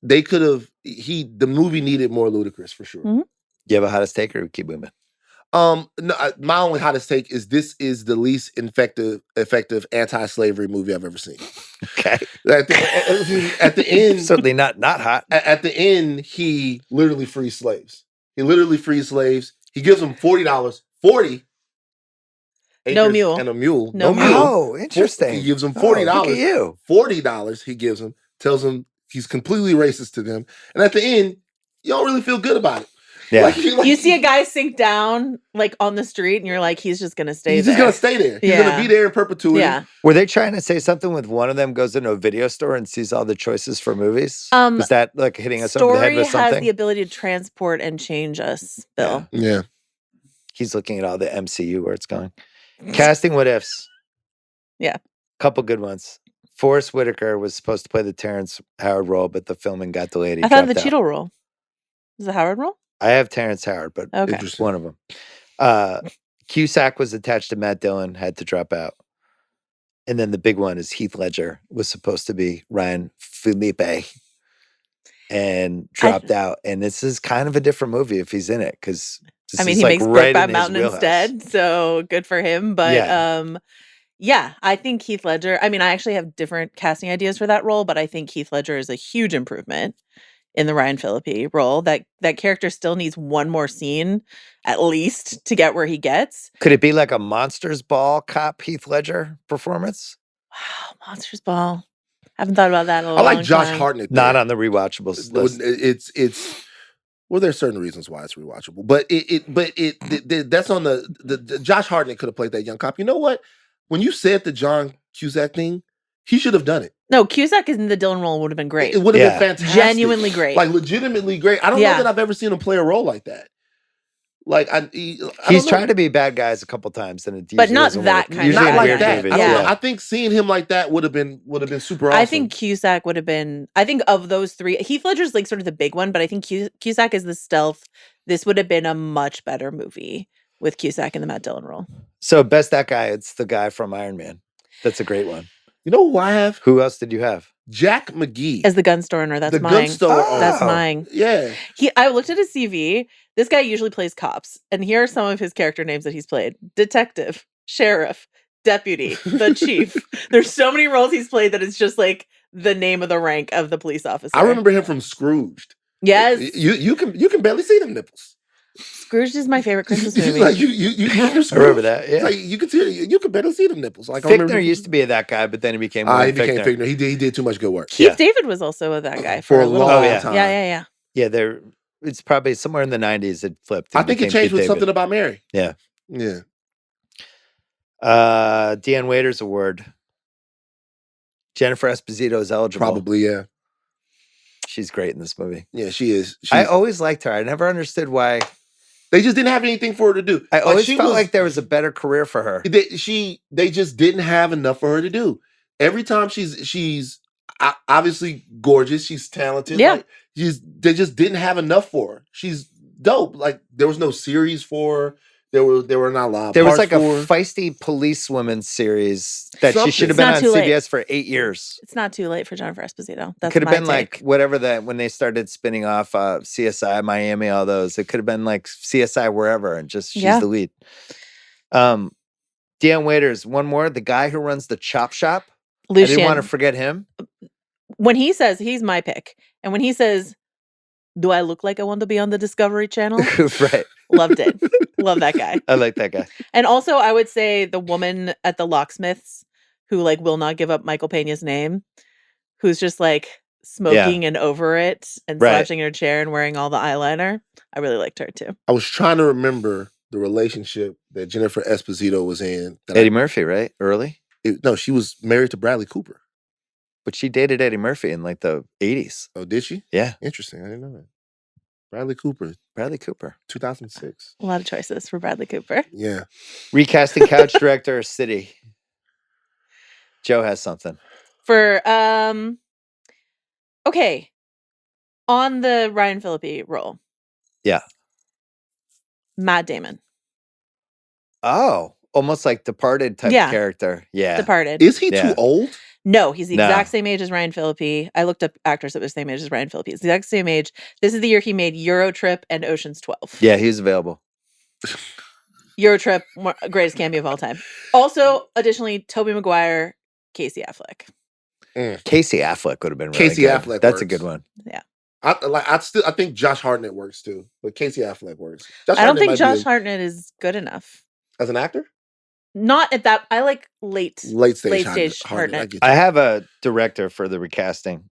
They could have the movie needed more ludicrous for sure. Mhm. You have a hottest take or we keep moving? No, my only hottest take is this is the least effective anti-slavery movie I've ever seen. Okay. At the end, Certainly not hot. at the end, he literally frees slaves. He literally frees slaves. He gives them $40. 40 No acres mule. and a mule. No mule. Oh, interesting. He gives them Oh, $40. look at you. $40 he gives them, tells them he's completely racist to them. And at the end, you don't really feel good about it. Yeah. You see a guy sink down like on the street, and you're like, he's just gonna stay he's there. just gonna stay there. He's Yeah. gonna be there in perpetuity. Yeah. Were they trying to say something with one of them goes into a video store and sees all the choices for movies? Is that like hitting us over the head Story with has something? the ability to transport and change us, Bill. Yeah. He's looking at all the MCU where it's going. Casting what ifs. Yeah. Couple good ones. Forrest Whitaker was supposed to play the Terrence Howard role, but the filming got delayed. I thought the Cheadle role. Is the Howard role? I have Terrence Howard, but it's one of them. Cusack was attached to Matt Dillon, had to drop out. And then the big one is Heath Ledger was supposed to be Ryan Felipe and dropped out. And this is kind of a different movie if he's in it because he makes Brokeback Mountain instead, so good for him. But yeah, I think Heath Ledger. I actually have different casting ideas for that role, but I think Heath Ledger is a huge improvement in the Ryan Phillippe role. That character still needs one more scene at least to get where he gets. Could it be like a Monsters Ball cop Heath Ledger performance? Wow, Monsters Ball. Haven't thought about that in a long time. I like Josh Hartnett. Not on the Rewatchables list. It's well, there's certain reasons why it's rewatchable, but that's on the Josh Hartnett could have played that young cop. You know what? When you said the John Cusack thing, he should have done it. No, Cusack in the Dillon role would have been great. It would have been fantastic. Genuinely great. Like legitimately great. I don't know that I've ever seen him play a role like that. Like he's tried to be bad guys a couple times, and but not that kind of not like weird that. movies. I think seeing him like that would have been super awesome. I think Cusack would have been. I think of those three, Heath Ledger's like sort of the big one, but I think Cusack is the stealth. This would have been a much better movie with Cusack in the Matt Dillon role. So best that guy, it's the guy from Iron Man. That's a great one. You know who I have? Who else did you have? Jack McGee. As the gun store owner. That's mine. Gun store owner. That's mine. Yeah. I looked at his CV. This guy usually plays cops. And here are some of his character names that he's played. Detective, sheriff, deputy, the chief. There's so many roles he's played that it's just like the name of the rank of the police officer. I remember him from Scrooged. Yes. You can barely see them nipples. Scrooged is my favorite Christmas movie. Like you remember Scrooge? I remember that. Yeah. Like you can barely see them nipples. Like Fichtner used to be that guy, but then he became Fichtner. He did too much good work. Keith David was also that guy for a long time. Yeah. Yeah, it's probably somewhere in the 90s it flipped. I think it changed with Something About Mary. Yeah. Yeah. Deanne Waiters Award. Jennifer Esposito is eligible. Probably, yeah. She's great in this movie. Yeah, she is. I always liked her. I never understood why. They just didn't have anything for her to do. I always felt like there was a better career for her. They just didn't have enough for her to do. Every time she's obviously gorgeous. She's talented. Yeah. Like, they just didn't have enough for her. She's dope. Like there was no series for her. There were not a lot. There was like a feisty policewoman series that she should have been on CBS for 8 years. It's not too late for Jennifer Esposito. That's could have been take. Like whatever that when they started spinning off CSI Miami, all those. It could have been like CSI wherever, and just she's the lead. Deanne Waiters. One more. The guy who runs the chop shop. Lucien. I didn't want to forget him. When he says he's my pick, and when he says, "Do I look like I want to be on the Discovery Channel?" Right. Loved it. Love that guy. I like that guy. And also, I would say the woman at the locksmiths who like will not give up Michael Peña's name, who's just like smoking and over it and slouching in her chair and wearing all the eyeliner. I really liked her too. I was trying to remember the relationship that Jennifer Esposito was in. Eddie Murphy, right? Early? No, she was married to Bradley Cooper. But she dated Eddie Murphy in like the 80s. Oh, did she? Yeah. Interesting. I didn't know that. Bradley Cooper. 2006. A lot of choices for Bradley Cooper. Yeah. Recasting couch director or city. Joe has something. For, okay. On the Ryan Phillippe role. Yeah. Matt Damon. Oh, almost like Departed type character. Yeah. Departed. Is he too old? No, he's the exact same age as Ryan Phillippe. I looked up actors that were the same age as Ryan Phillippe. He's the exact same age. This is the year he made Eurotrip and Ocean's 12. Yeah, he's available. Eurotrip, greatest cameo of all time. Also, additionally, Tobey Maguire, Casey Affleck. Casey Affleck would have been really Casey good. Affleck. That's works. a good one. Yeah. I think Josh Hartnett works too, but Casey Affleck works. I don't think Josh Hartnett is good enough as an actor. Not at that. I like late stage Hartnett. I have a director for the recasting.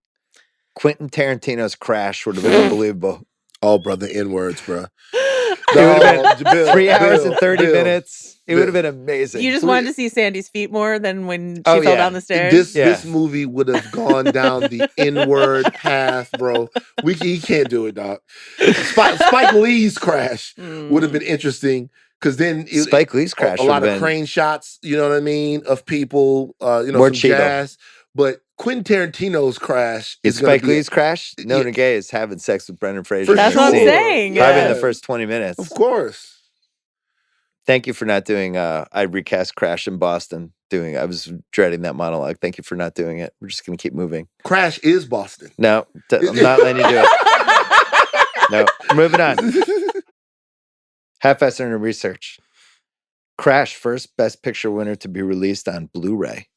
Quentin Tarantino's Crash would have been unbelievable. Oh, brother, N-words, bro. It would have been 3 hours and 30 minutes. It would have been amazing. You just wanted to see Sandy's feet more than when she fell down the stairs. This movie would have gone down the inward path, bro. He can't do it, dog. Spike Lee's crash would have been interesting because then Spike Lee's crash a lot of crane shots. You know what I mean, of people. More some Cheadle. jazz. But Quentin Tarantino's crash is Spike Lee's crash. Nona Gay is having sex with Brendan Fraser. That's what I'm saying. Probably in the first 20 minutes. Of course. Thank you for not doing. I recast Crash in Boston. I was dreading that monologue. Thank you for not doing it. We're just gonna keep moving. Crash is Boston. No, I'm not letting you do it. No, moving on. Half-assed internet research. Crash, first Best Picture winner to be released on Blu-ray.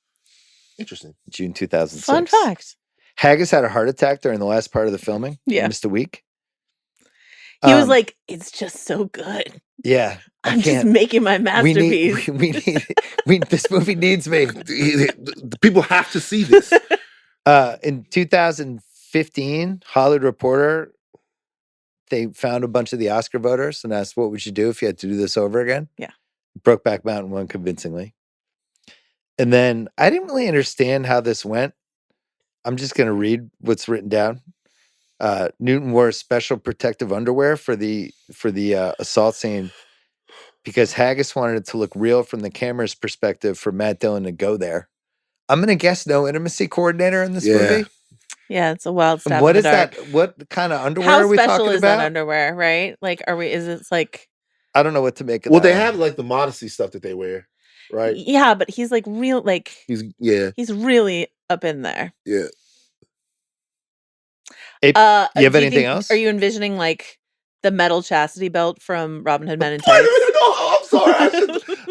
Interesting. June 2006. Fun fact. Haggis had a heart attack during the last part of the filming. Yeah. He missed a week. He was like, it's just so good. Yeah. I'm just making my masterpiece. This movie needs me. People have to see this. In 2015, Hollywood Reporter, they found a bunch of the Oscar voters and asked, what would you do if you had to do this over again? Yeah. Brokeback Mountain won convincingly. And then I didn't really understand how this went. I'm just going to read what's written down. Newton wore special protective underwear for the assault scene because Haggis wanted it to look real from the camera's perspective for Matt Dillon to go there. I'm going to guess no intimacy coordinator in this movie. Yeah, it's a wild stab. What in is the dark. that? What kind of underwear How are we special talking is about? that underwear, right? Like, is it like... I don't know what to make of Well, that. they have like the modesty stuff that they wear, right? Yeah, but he's like real, like... He's really up in there. Yeah. You have anything else? Are you envisioning like the metal chastity belt from Robin Hood Men in Tights? I'm sorry.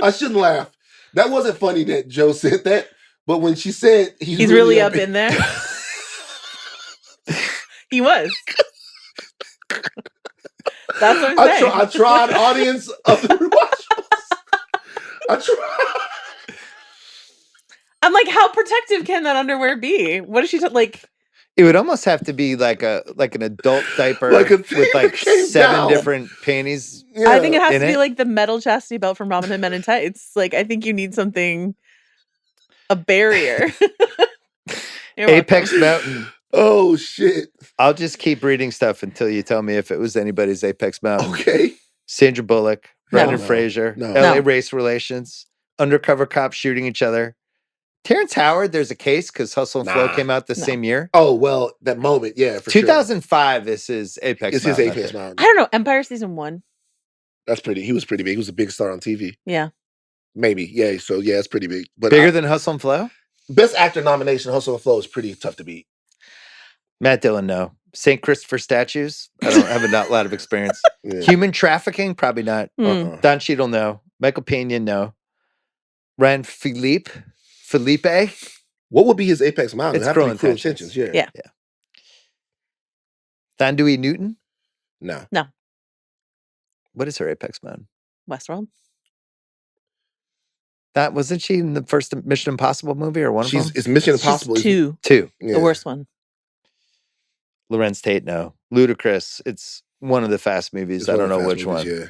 I shouldn't laugh. That wasn't funny that Joe said that, but when she said he's really up in there, he was. That's what I'm saying. I tried, audience of the Rewatchables. I tried. I'm like, how protective can that underwear be? What is she like? It would almost have to be like an adult diaper with like 7 different panties. Yeah. I think it has to be like the metal chastity belt from Robin Hood Men in Tights. Like, I think you need a barrier. Apex Mountain. Oh shit! I'll just keep reading stuff until you tell me if it was anybody's Apex Mountain. Okay. Sandra Bullock, Brendan Fraser, LA race relations, undercover cops shooting each other. Terrence Howard, there's a case because Hustle and Flow came out the same year. Oh, well, that moment, yeah, for 2005, this is Apex Mountain. It's his Apex Mountain. I don't know. Empire season 1. He was pretty big. He was a big star on TV. Yeah. Maybe. Yeah, so yeah, it's pretty big. But bigger than Hustle and Flow? Best actor nomination, Hustle and Flow is pretty tough to beat. Matt Dillon, no. St. Christopher statues? I don't have a lot of experience. Yeah. Human trafficking? Probably not. Don Cheadle, no. Michael Peña, no. Ryan Felipe? What would be his Apex Mountain? It's Cruel Intentions. Yeah. Thandiwe Newton? No. What is her Apex Mountain? Westworld. That wasn't she in the first Mission Impossible movie or one of them? It's Mission Impossible. Two. Yeah. The worst one. Lorenz Tate, no. Ludacris. It's one of the Fast movies. I don't know which one. Yeah.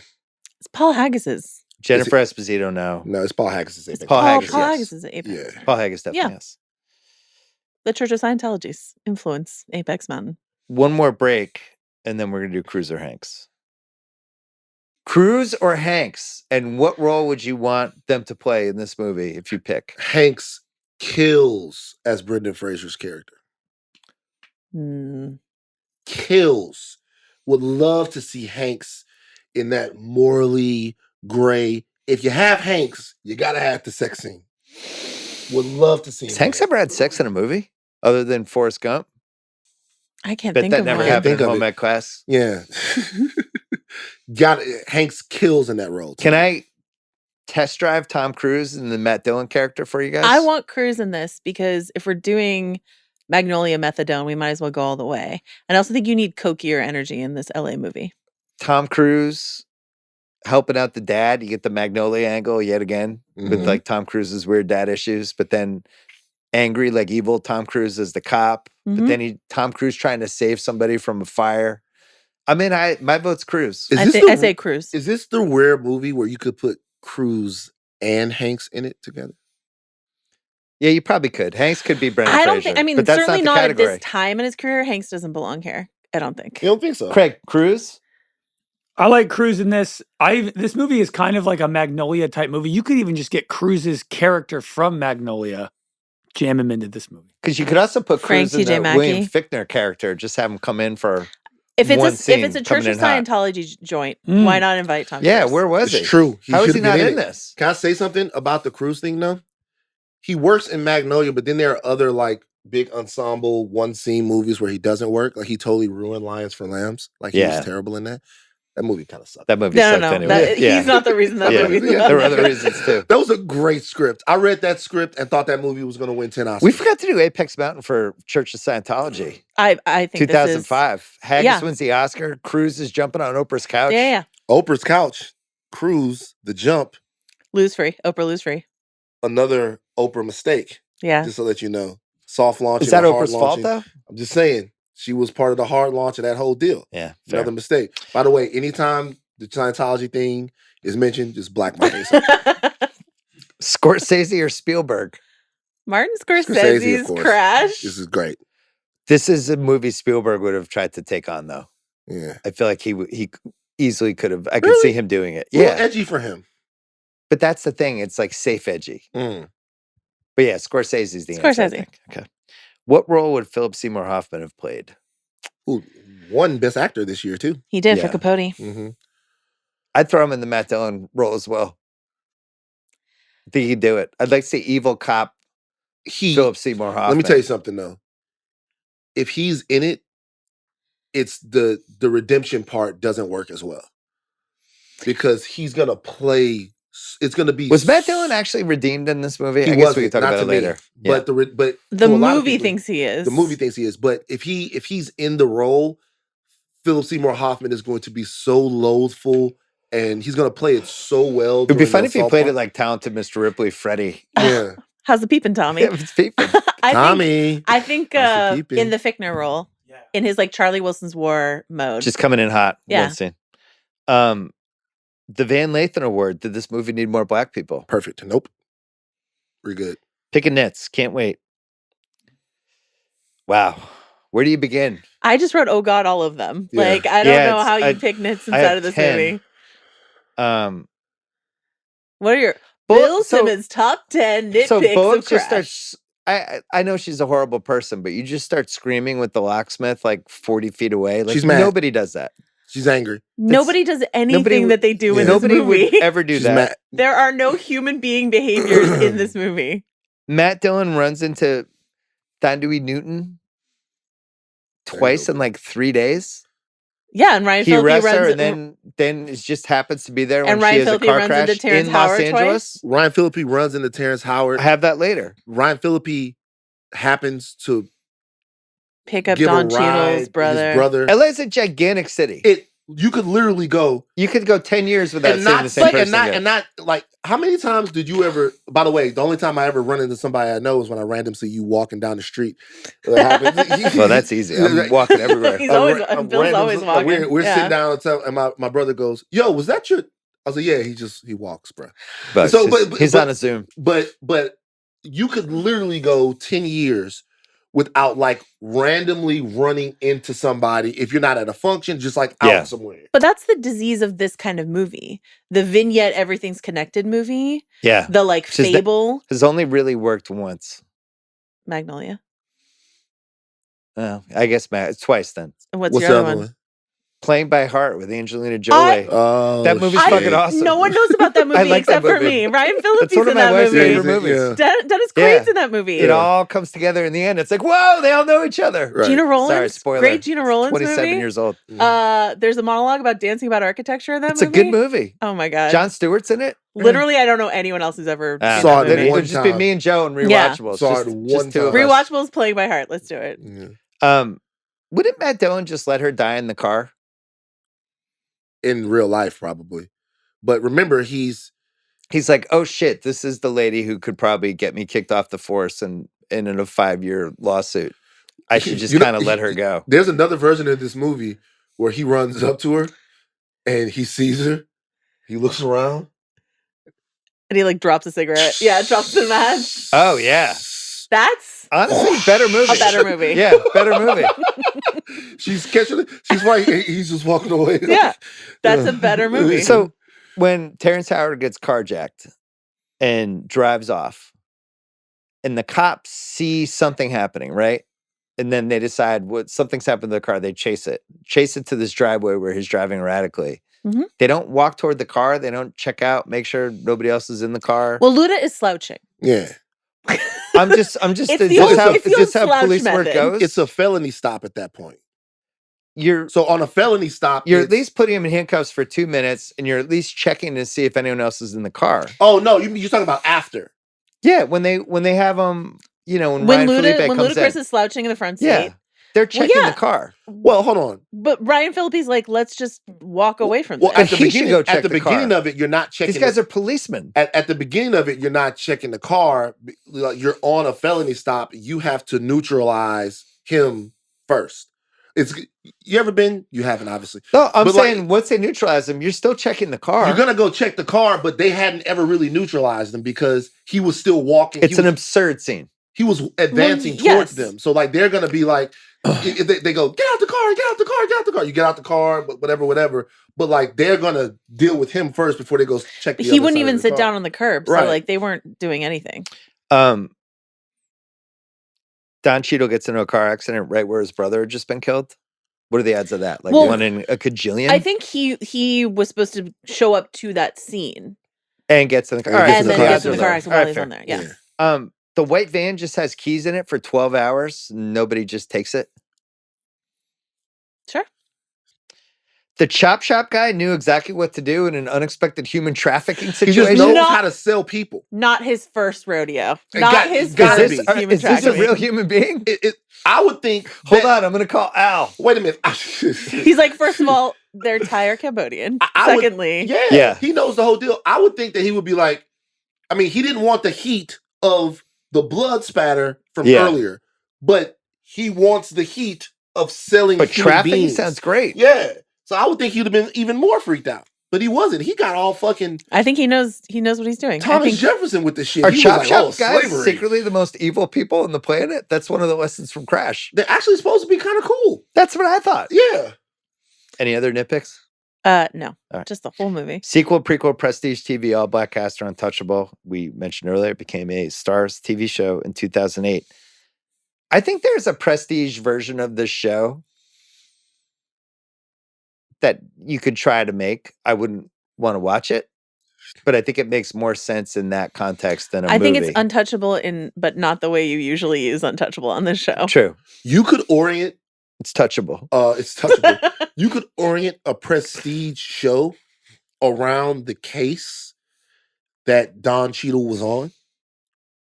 It's Paul Haggis's. Jennifer Esposito, no. No, it's Paul Haggis's Apex. Paul Haggis, Paul Haggis's Apex. Yeah. Paul Haggis, definitely, yes. The Church of Scientology's influence, Apex Mountain. One more break, and then we're going to do Cruise or Hanks. Cruise or Hanks, and what role would you want them to play in this movie if you pick? Hanks kills as Brendan Fraser's character. Kills. Would love to see Hanks in that morally gray. If you have Hanks, you got to have the sex scene. Would love to see him. Has Hanks ever had sex in a movie other than Forrest Gump? I can't think of that never one. happened in home ec class. Yeah. Hanks kills in that role. Can I test drive Tom Cruise and the Matt Dillon character for you guys? I want Cruise in this because if we're doing Magnolia Methadone, we might as well go all the way. And I also think you need cokier energy in this LA movie. Tom Cruise helping out the dad. You get the Magnolia angle yet again with like Tom Cruise's weird dad issues, but then angry, like evil Tom Cruise as the cop. But then Tom Cruise trying to save somebody from a fire. I mean, my vote's Cruise. I say Cruise. Is this the rare movie where you could put Cruise and Hanks in it together? Yeah, you probably could. Hanks could be Brendan I Fraser. don't think. I mean, but that's certainly not, not the at this category. time in his career. Hanks doesn't belong here. I don't think. You don't think so? Craig, Cruz? I like Cruz in this. This movie is kind of like a Magnolia type movie. You could even just get Cruz's character from Magnolia, jam him into this movie. Because you could also put Frank Cruz in T.J. the William Mackey. Fichtner character. Just have him come in for If it's one a scene Church coming of in hot. Scientology joint, why not invite Tom? Yeah, Cruise? where was he? It's true. How is he should've been not in it. this? Can I say something about the Cruz thing though? He works in Magnolia, but then there are other like big ensemble one scene movies where he doesn't work. Like he totally ruined Lions for Lambs. Like he was terrible in that. That movie kind of sucked. That movie No, sucked no, anyway. he's not the reason that movie. There were other reasons too. That was a great script. I read that script and thought that movie was going to win 10 Oscars. We forgot to do Apex Mountain for Church of Scientology. I think 2005. Haggis yeah. wins the Oscar. Cruz is jumping on Oprah's couch. Yeah. Oprah's couch. Cruz, The Jump. Lose free. Oprah lose free. Another Oprah mistake. Yeah. Just to let you know. Soft launch. Is that Oprah's fault though? I'm just saying. She was part of the hard launch of that whole deal. Yeah. Another mistake. By the way, anytime the Scientology thing is mentioned, just black my face. Scorsese or Spielberg? Martin Scorsese's Crash. This is great. This is a movie Spielberg would have tried to take on though. Yeah. I feel like he easily could have. I could see him doing it. A little Yeah. edgy for him. But that's the thing. It's like safe edgy. Mm. But yeah, Scorsese's the answer, I think. Okay. What role would Philip Seymour Hoffman have played? Ooh, won Best Actor this year too. He did Yeah. for Capote. Mm-hmm. I'd throw him in the Matt Dillon role as well. I think he'd do it. I'd like to see evil cop Philip Seymour Hoffman. Let me tell you something though. If he's in it, it's the redemption part doesn't work as well. Because he's gonna play. It's gonna be. Was Matt Dillon actually redeemed in this movie? He I guess we wasn't, can talk not about to it me. later. But The to a lot of movie people, thinks he is. The movie thinks he is. But if he's in the role, Philip Seymour Hoffman is going to be so loathful, and he's gonna play it so well. It'd be during funny the if he assault played part. it like talented Mr. Ripley, Freddie. Yeah. How's the peeping, Tommy? Yeah, it's peeping. Tommy. I think How's the peeping? in the Fichtner role, in his like Charlie Wilson's War mode. Just coming in hot. Yeah. One scene. The Van Lathan Award. Did this movie need more black people? Perfect. Nope. We're good. Picking nits. Can't wait. Wow. Where do you begin? I just wrote, oh God, all of them. Yeah. Like, I don't Yeah, know how you I- pick nits I inside have of this 10. movie. What are your Bull- Bill so- Simmons top 10 nitpicks So Bullock of just Crash? starts. I know she's a horrible person, but you just start screaming with the locksmith like 40 feet away. Like She's mad. nobody does that. She's angry. Nobody does anything nobody would- that they do in this Nobody movie. would ever do She's that. mad. There are no human being behaviors in this movie. Matt Dillon runs into Thandiwe Newton twice in like 3 days. Yeah, and Ryan He Phillippe arrests her, runs and then it just happens to be there when And she Ryan has a Phillippe car runs crash into Terrence in Howard Los twice? Angeles. Ryan Phillippe runs into Terrence Howard. I have that later. Ryan Phillippe happens to pick up give Don a Cheadle's ride brother. his brother. LA's a gigantic city. You could literally go You could go 10 years without and seeing not the same person again. and not like how many times did you ever? By the way, the only time I ever run into somebody I know is when I randomly see you walking down the street. That happens. Well, that's easy. I'm walking everywhere. He's always Bill's Randoms, always walking. We're Yeah. sitting down and my brother goes, "Yo, was that your?" I was like, "Yeah." He walks, bro. But, So, he's but- on a Zoom. But you could literally go 10 years without like randomly running into somebody if you're not at a function, just like out Yeah. somewhere. But that's the disease of this kind of movie. The vignette, everything's connected movie. Yeah. The like Which is fable. Has only really worked once. Magnolia. I guess it's twice then. And what's your other one? Playing by Heart with Angelina Jolie. Oh, that movie's shit. fucking awesome. No one knows about that movie I like that except for movie. me. Ryan Phillippe's That's one of in my that wife's movie. favorite movies. Dennis Quaid's in that movie. It all comes together in the end. It's like, whoa, they all know each other. Right. Gina Rollins. Sorry, spoiler. Great Gina Rollins 27 movie. years old. There's a monologue about dancing about architecture in that It's movie. a good movie. Oh my God. John Stewart's in it. Literally, I don't know anyone else who's ever seen Saw that it movie. one It'd just be time. me and Joe and Yeah. Rewatchables. Saw it Just one two of time. us. Rewatchables playing by heart. Let's do it. Yeah. Wouldn't Matt Dillon just let her die in the car? In real life, probably. But remember, he's like, oh shit, this is the lady who could probably get me kicked off the force and in a 5-year lawsuit. I should just kind of let her go. There's another version of this movie where he runs up to her and he sees her. He looks around And he like drops a cigarette. Yeah, drops the match. Oh yeah. That's honestly better movie. A better movie. Yeah, better movie. She's catching it. She's like, he's just walking away. Yeah, that's a better movie. So when Terrence Howard gets carjacked and drives off, and the cops see something happening, right? And then they decide something's happened to the car. They chase it to this driveway where he's driving erratically. Mm-hmm. They don't walk toward the car. They don't check out, make sure nobody else is in the car. Well, Luda is slouching. Yeah. I'm just. Is this how police work goes? It's a felony stop at that point. You're on a felony stop. You're at least putting him in handcuffs for 2 minutes, and you're at least checking to see if anyone else is in the car. Oh no, you're talking about after. Yeah, when they have him, when Ryan Felipe when comes Ludacris in. is slouching in the front seat. Yeah, they're checking the car. Well, hold on. But Ryan Phillippe's like, let's just walk away from Well, this. at the beginning of it, you're not checking. These guys are policemen. At the beginning of it, you're not checking the car. Like, you're on a felony stop. You have to neutralize him first. You ever been? You haven't, obviously. No, I'm saying once they neutralize him, you're still checking the car. You're gonna go check the car, but they hadn't ever really neutralized him because he was still walking. It's an absurd scene. He was advancing towards them, so like they're gonna be like, if they go, get out the car, get out the car, get out the car. You get out the car, whatever. But like they're gonna deal with him first before they go check. He wouldn't even sit down on the curb, so like they weren't doing anything. Don Cheadle gets into a car accident right where his brother had just been killed. What are the odds of that? Like one in a cajillion? I think he was supposed to show up to that scene and gets in the car. And then gets in the car accident while he's on there. Yeah. The white van just has keys in it for 12 hours. Nobody just takes it. Sure. The chop shop guy knew exactly what to do in an unexpected human trafficking situation. He just knows how to sell people. Not his first rodeo. Is this a real human being? I would think. Hold on, I'm going to call Al. Wait a minute. He's like, first of all, they're Thai or Cambodian. Secondly, he knows the whole deal. I would think that he would be like, I mean, he didn't want the heat of the blood spatter from earlier, but he wants the heat of selling. But trafficking beings. sounds great. Yeah. So I would think he'd have been even more freaked out. But he wasn't. He got all fucking. I think he knows what he's doing. Thomas Jefferson with this shit. Are he chop was shop like, guys slavery. secretly the most evil people on the planet? That's one of the lessons from Crash. They're actually supposed to be kind of cool. That's what I thought. Yeah. Any other nitpicks? No. Right. Just the whole movie. Sequel, prequel, prestige TV, all black cast are Untouchable. We mentioned earlier it became a Starz TV show in 2008. I think there's a prestige version of this show that you could try to make. I wouldn't want to watch it, but I think it makes more sense in that context than a movie. I think it's Untouchable but not the way you usually use Untouchable on this show. True. You could orient. It's touchable. It's touchable. You could orient a prestige show around the case that Don Cheadle was on,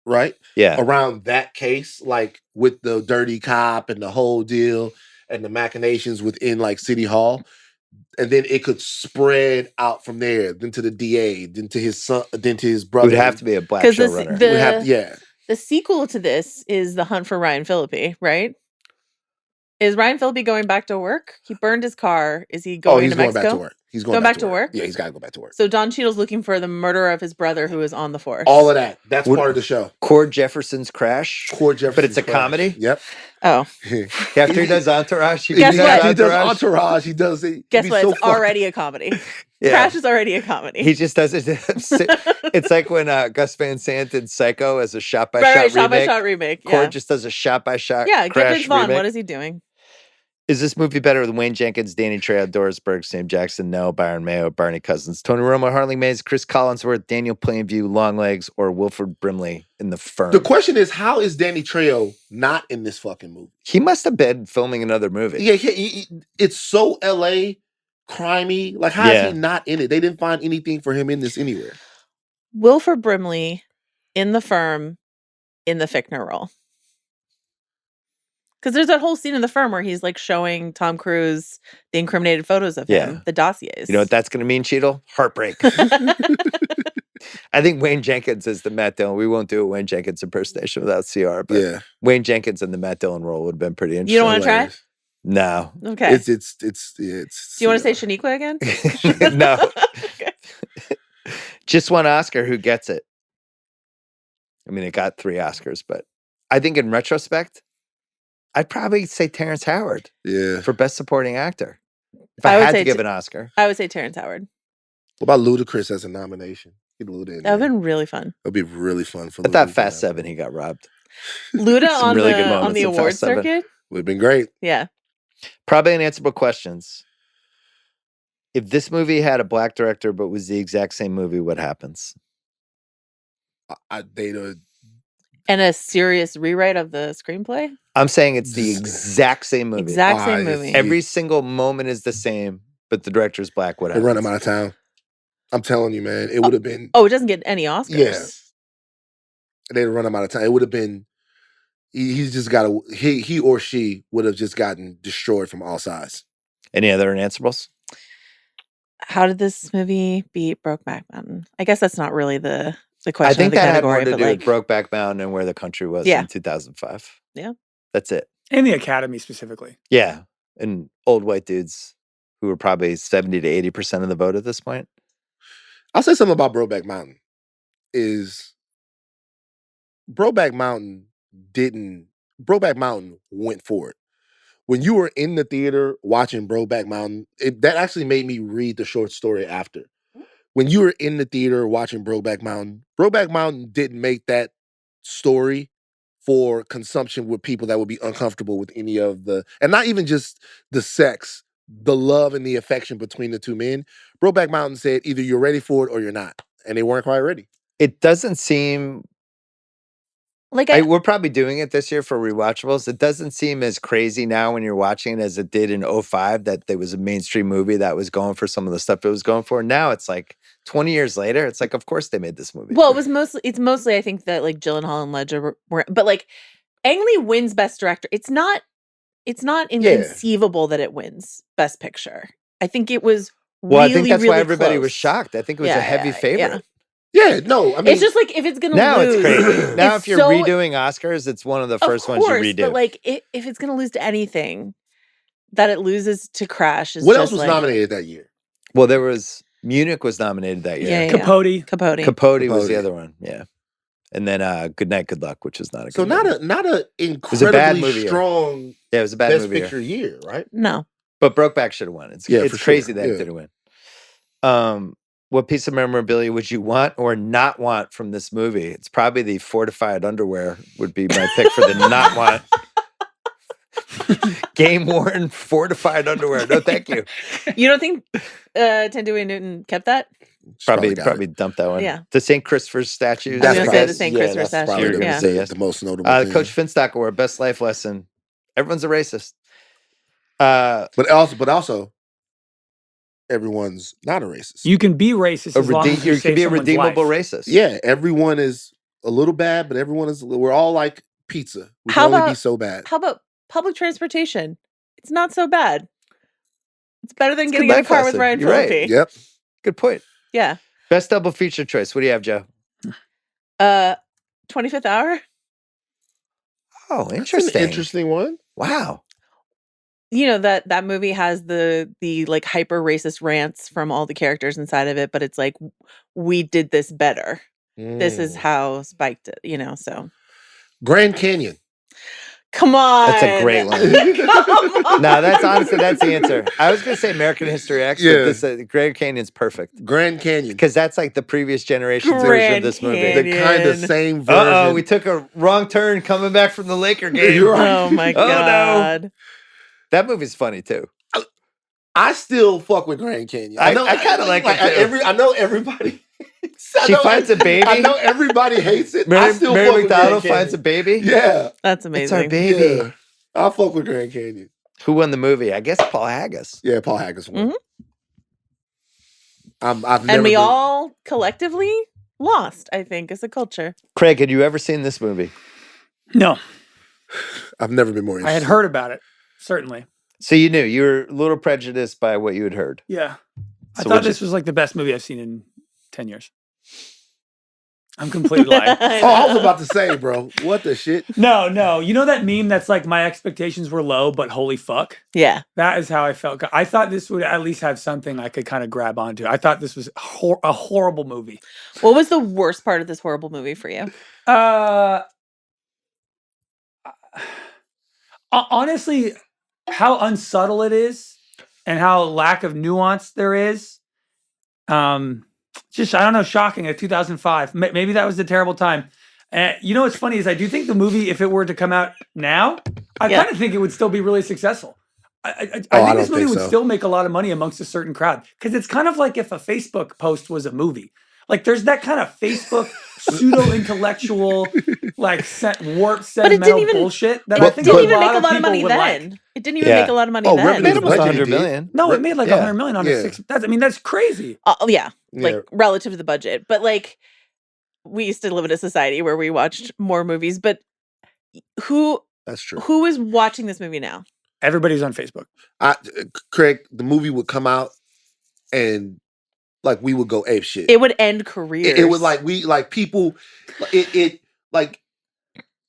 right? Yeah. Around that case, like with the dirty cop and the whole deal and the machinations within like City Hall. And then it could spread out from there, then to the DA, then to his son, then to his brother. It would have to be a black showrunner. The sequel to this is The Hunt for Ryan Phillippe, right? Is Ryan Phillippe going back to work? He burned his car. Is he going to Mexico? Back to work. He's going back to work? Yeah, he's got to go back to work. So Don Cheadle's looking for the murderer of his brother who is on the force. All of that. That's part of the show. Cord Jefferson's Crash. But it's a comedy. Yep. Oh. After he does Entourage, he does Entourage. He does it. Guess what? It's already a comedy. Crash is already a comedy. He just does it. It's like when Gus Van Sant did Psycho as a shot-by-shot remake. Shot-by-shot remake. Cord just does a shot-by-shot Yeah, Crash get Vince Vaughn. remake. What is he doing? Is this movie better with Wayne Jenkins, Danny Trejo, Doris Burke, Sam Jackson, No, Byron Mayo, Barney Cousins, Tony Romo, Harley Mays, Chris Collinsworth, Daniel Plainview, Longlegs, or Wilford Brimley in The Firm? The question is, how is Danny Trejo not in this fucking movie? He must have been filming another movie. Yeah, it's so LA crimey. Like, how is he not in it? They didn't find anything for him in this anywhere. Wilford Brimley in The Firm in the Fichtner role. Because there's that whole scene in The Firm where he's like showing Tom Cruise the incriminated photos of him, the dossiers. You know what that's going to mean, Cheadle? Heartbreak. I think Wayne Jenkins is the Matt Dillon. We won't do a Wayne Jenkins impersonation without CR, but Wayne Jenkins in the Matt Dillon role would have been pretty interesting. You don't want to try? No. Okay. It's Do you want to say Shaniqua again? No. Okay. Just one Oscar, who gets it? I mean, it got 3 Oscars, but I think in retrospect, I'd probably say Terrence Howard. Yeah. For Best Supporting Actor. If I had to give an Oscar. I would say Terrence Howard. What about Ludacris as a nomination? Get Luda in That would there. have been really fun. That'd be really fun for I Luda. thought Fast 7, he got robbed. Luda Some on really good the moments in Fast award 7. circuit? Would have been great. Yeah. Probably unanswerable questions. If this movie had a black director but was the exact same movie, what happens? And a serious rewrite of the screenplay? I'm saying it's the exact same movie. Exact same movie. Every single moment is the same, but the director's black. What They happens? run him out of town. I'm telling you, man. It would have been. Oh, it doesn't get any Oscars. Yeah. They'd run him out of time. It would have been. He's just got to. He or she would have just gotten destroyed from all sides. Any other unanswerables? How did this movie beat Brokeback Mountain? I guess that's not really the question. I think of the that category, had more to but do with Brokeback Mountain and where the country was Yeah. in 2005. Yeah. That's it. And the Academy specifically. Yeah. And old white dudes who were probably 70 to 80% of the vote at this point. I'll say something about Brokeback Mountain. Is Brokeback Mountain went for it. When you were in the theater watching Brokeback Mountain, that actually made me read the short story after. When you were in the theater watching Brokeback Mountain didn't make that story for consumption with people that would be uncomfortable with any of the, and not even just the sex, the love and the affection between the two men. Brokeback Mountain said either you're ready for it or you're not. And they weren't quite ready. It doesn't seem like we're probably doing it this year for Rewatchables. It doesn't seem as crazy now when you're watching it as it did in 2005 that there was a mainstream movie that was going for some of the stuff it was going for. Now it's like 20 years later, it's like, of course they made this movie. Well, it's mostly I think that like Gyllenhaal and Ledger were, but like Ang Lee wins Best Director. It's not inconceivable that it wins Best Picture. I think it was Well, really, I think that's why really everybody was close. shocked. I think it was a heavy favorite. Yeah, no, I mean, It's just like if it's gonna Now lose, it's crazy. Now it's if you're so- redoing Oscars, it's one of the first ones you redo. But like if it's gonna lose to anything, that it loses to Crash is What just else was like, nominated that year? Well, there was Munich was nominated that year. Yeah, yeah. Capote. Capote was the other one. Yeah. And then Good Night, Good Luck, which is not a So good not a It was a bad incredibly movie year. strong Yeah, it was a bad Best movie year. Picture year, right? No. But Brokeback should have won. It's Yeah, for crazy sure. that it Yeah. didn't win. What piece of memorabilia would you want or not want from this movie? It's probably the fortified underwear would be my pick for the not want. Game worn fortified underwear. No, thank you. You don't think Thandiwe Newton kept that? Probably got it. dump that one. Yeah. The St. Christopher's statue. I was gonna say guess? the St. Christopher statue. Probably You're gonna Yeah. say yes. the most notable thing. Coach Finstock Award, best life lesson. Everyone's a racist. But also, everyone's not a racist. You can be racist as long as you can save be a someone's redeemable life. racist. Yeah, everyone is a little bad, but everyone is. We're all like pizza. We How can only be about- so bad. How about public transportation? It's not so bad. It's better than It's a getting good in a life car with lesson. Ryan You're right. Phillippe. Yep. Good point. Yeah. Best double feature choice. What do you have, Joe? 25th Hour. Oh, That's interesting. an interesting one. Wow. You know that movie has the like hyper racist rants from all the characters inside of it, but it's like we did this better. This is how Spike did, so Grand Canyon. come on. That's a great one. Come on. No, that's the answer. I was going to say American History X, Yeah. but this Grand Canyon's perfect. Grand Canyon. Because that's like the previous generation's version of Grand this movie. Canyon. The kind of same version. Uh-oh, we took a wrong turn coming back from the Laker game. You're right. Oh my Oh, no. god. That movie's funny, too. I still fuck with Grand Canyon. I kinda like it, too. I know everybody. She finds a baby. I know everybody hates it. I Mary still fuck with McDonald Grand finds a Canyon. baby? Yeah, That's It's amazing. our baby. yeah. I fuck with Grand Canyon. Who won the movie? I guess Paul Haggis. Yeah, Paul Haggis won. I've never And we been- all collectively lost, I think, as a culture. Craig, had you ever seen this movie? No, I've never been more I had interested. heard about it. Certainly. So you knew. You were a little prejudiced by what you had heard. Yeah. I So thought what'd you- this was like the best movie I've seen in 10 years. I'm completely lying. I was about to say, bro, what the shit? No. You know that meme that's like, my expectations were low, but holy fuck? Yeah. That is how I felt. I thought this would at least have something I could kind of grab onto. I thought this was a horrible movie. What was the worst part of this horrible movie for you? Honestly, how unsubtle it is and how lack of nuance there is. Just, I don't know, shocking at 2005. Maybe that was a terrible time. You know what's funny is I do think the movie, if it were to come out now, I kind of think it would still be really successful. I think this movie would still make a lot of money amongst a certain crowd, because it's kind of like if a Facebook post was a movie. Like, there's that kind of Facebook pseudo-intellectual, like, warped sentimental bullshit that I think it didn't a even lot make a of lot of people money would then. like. It didn't even make a lot of money then. It made almost 100 million. No, it made like 100 million on a six. That's crazy. Like relative to the budget. But like, we used to live in a society where we watched more movies. But That's true. Who is watching this movie now? Everybody's on Facebook. Craig, the movie would come out and like we would go ape shit. It would end careers. It would people.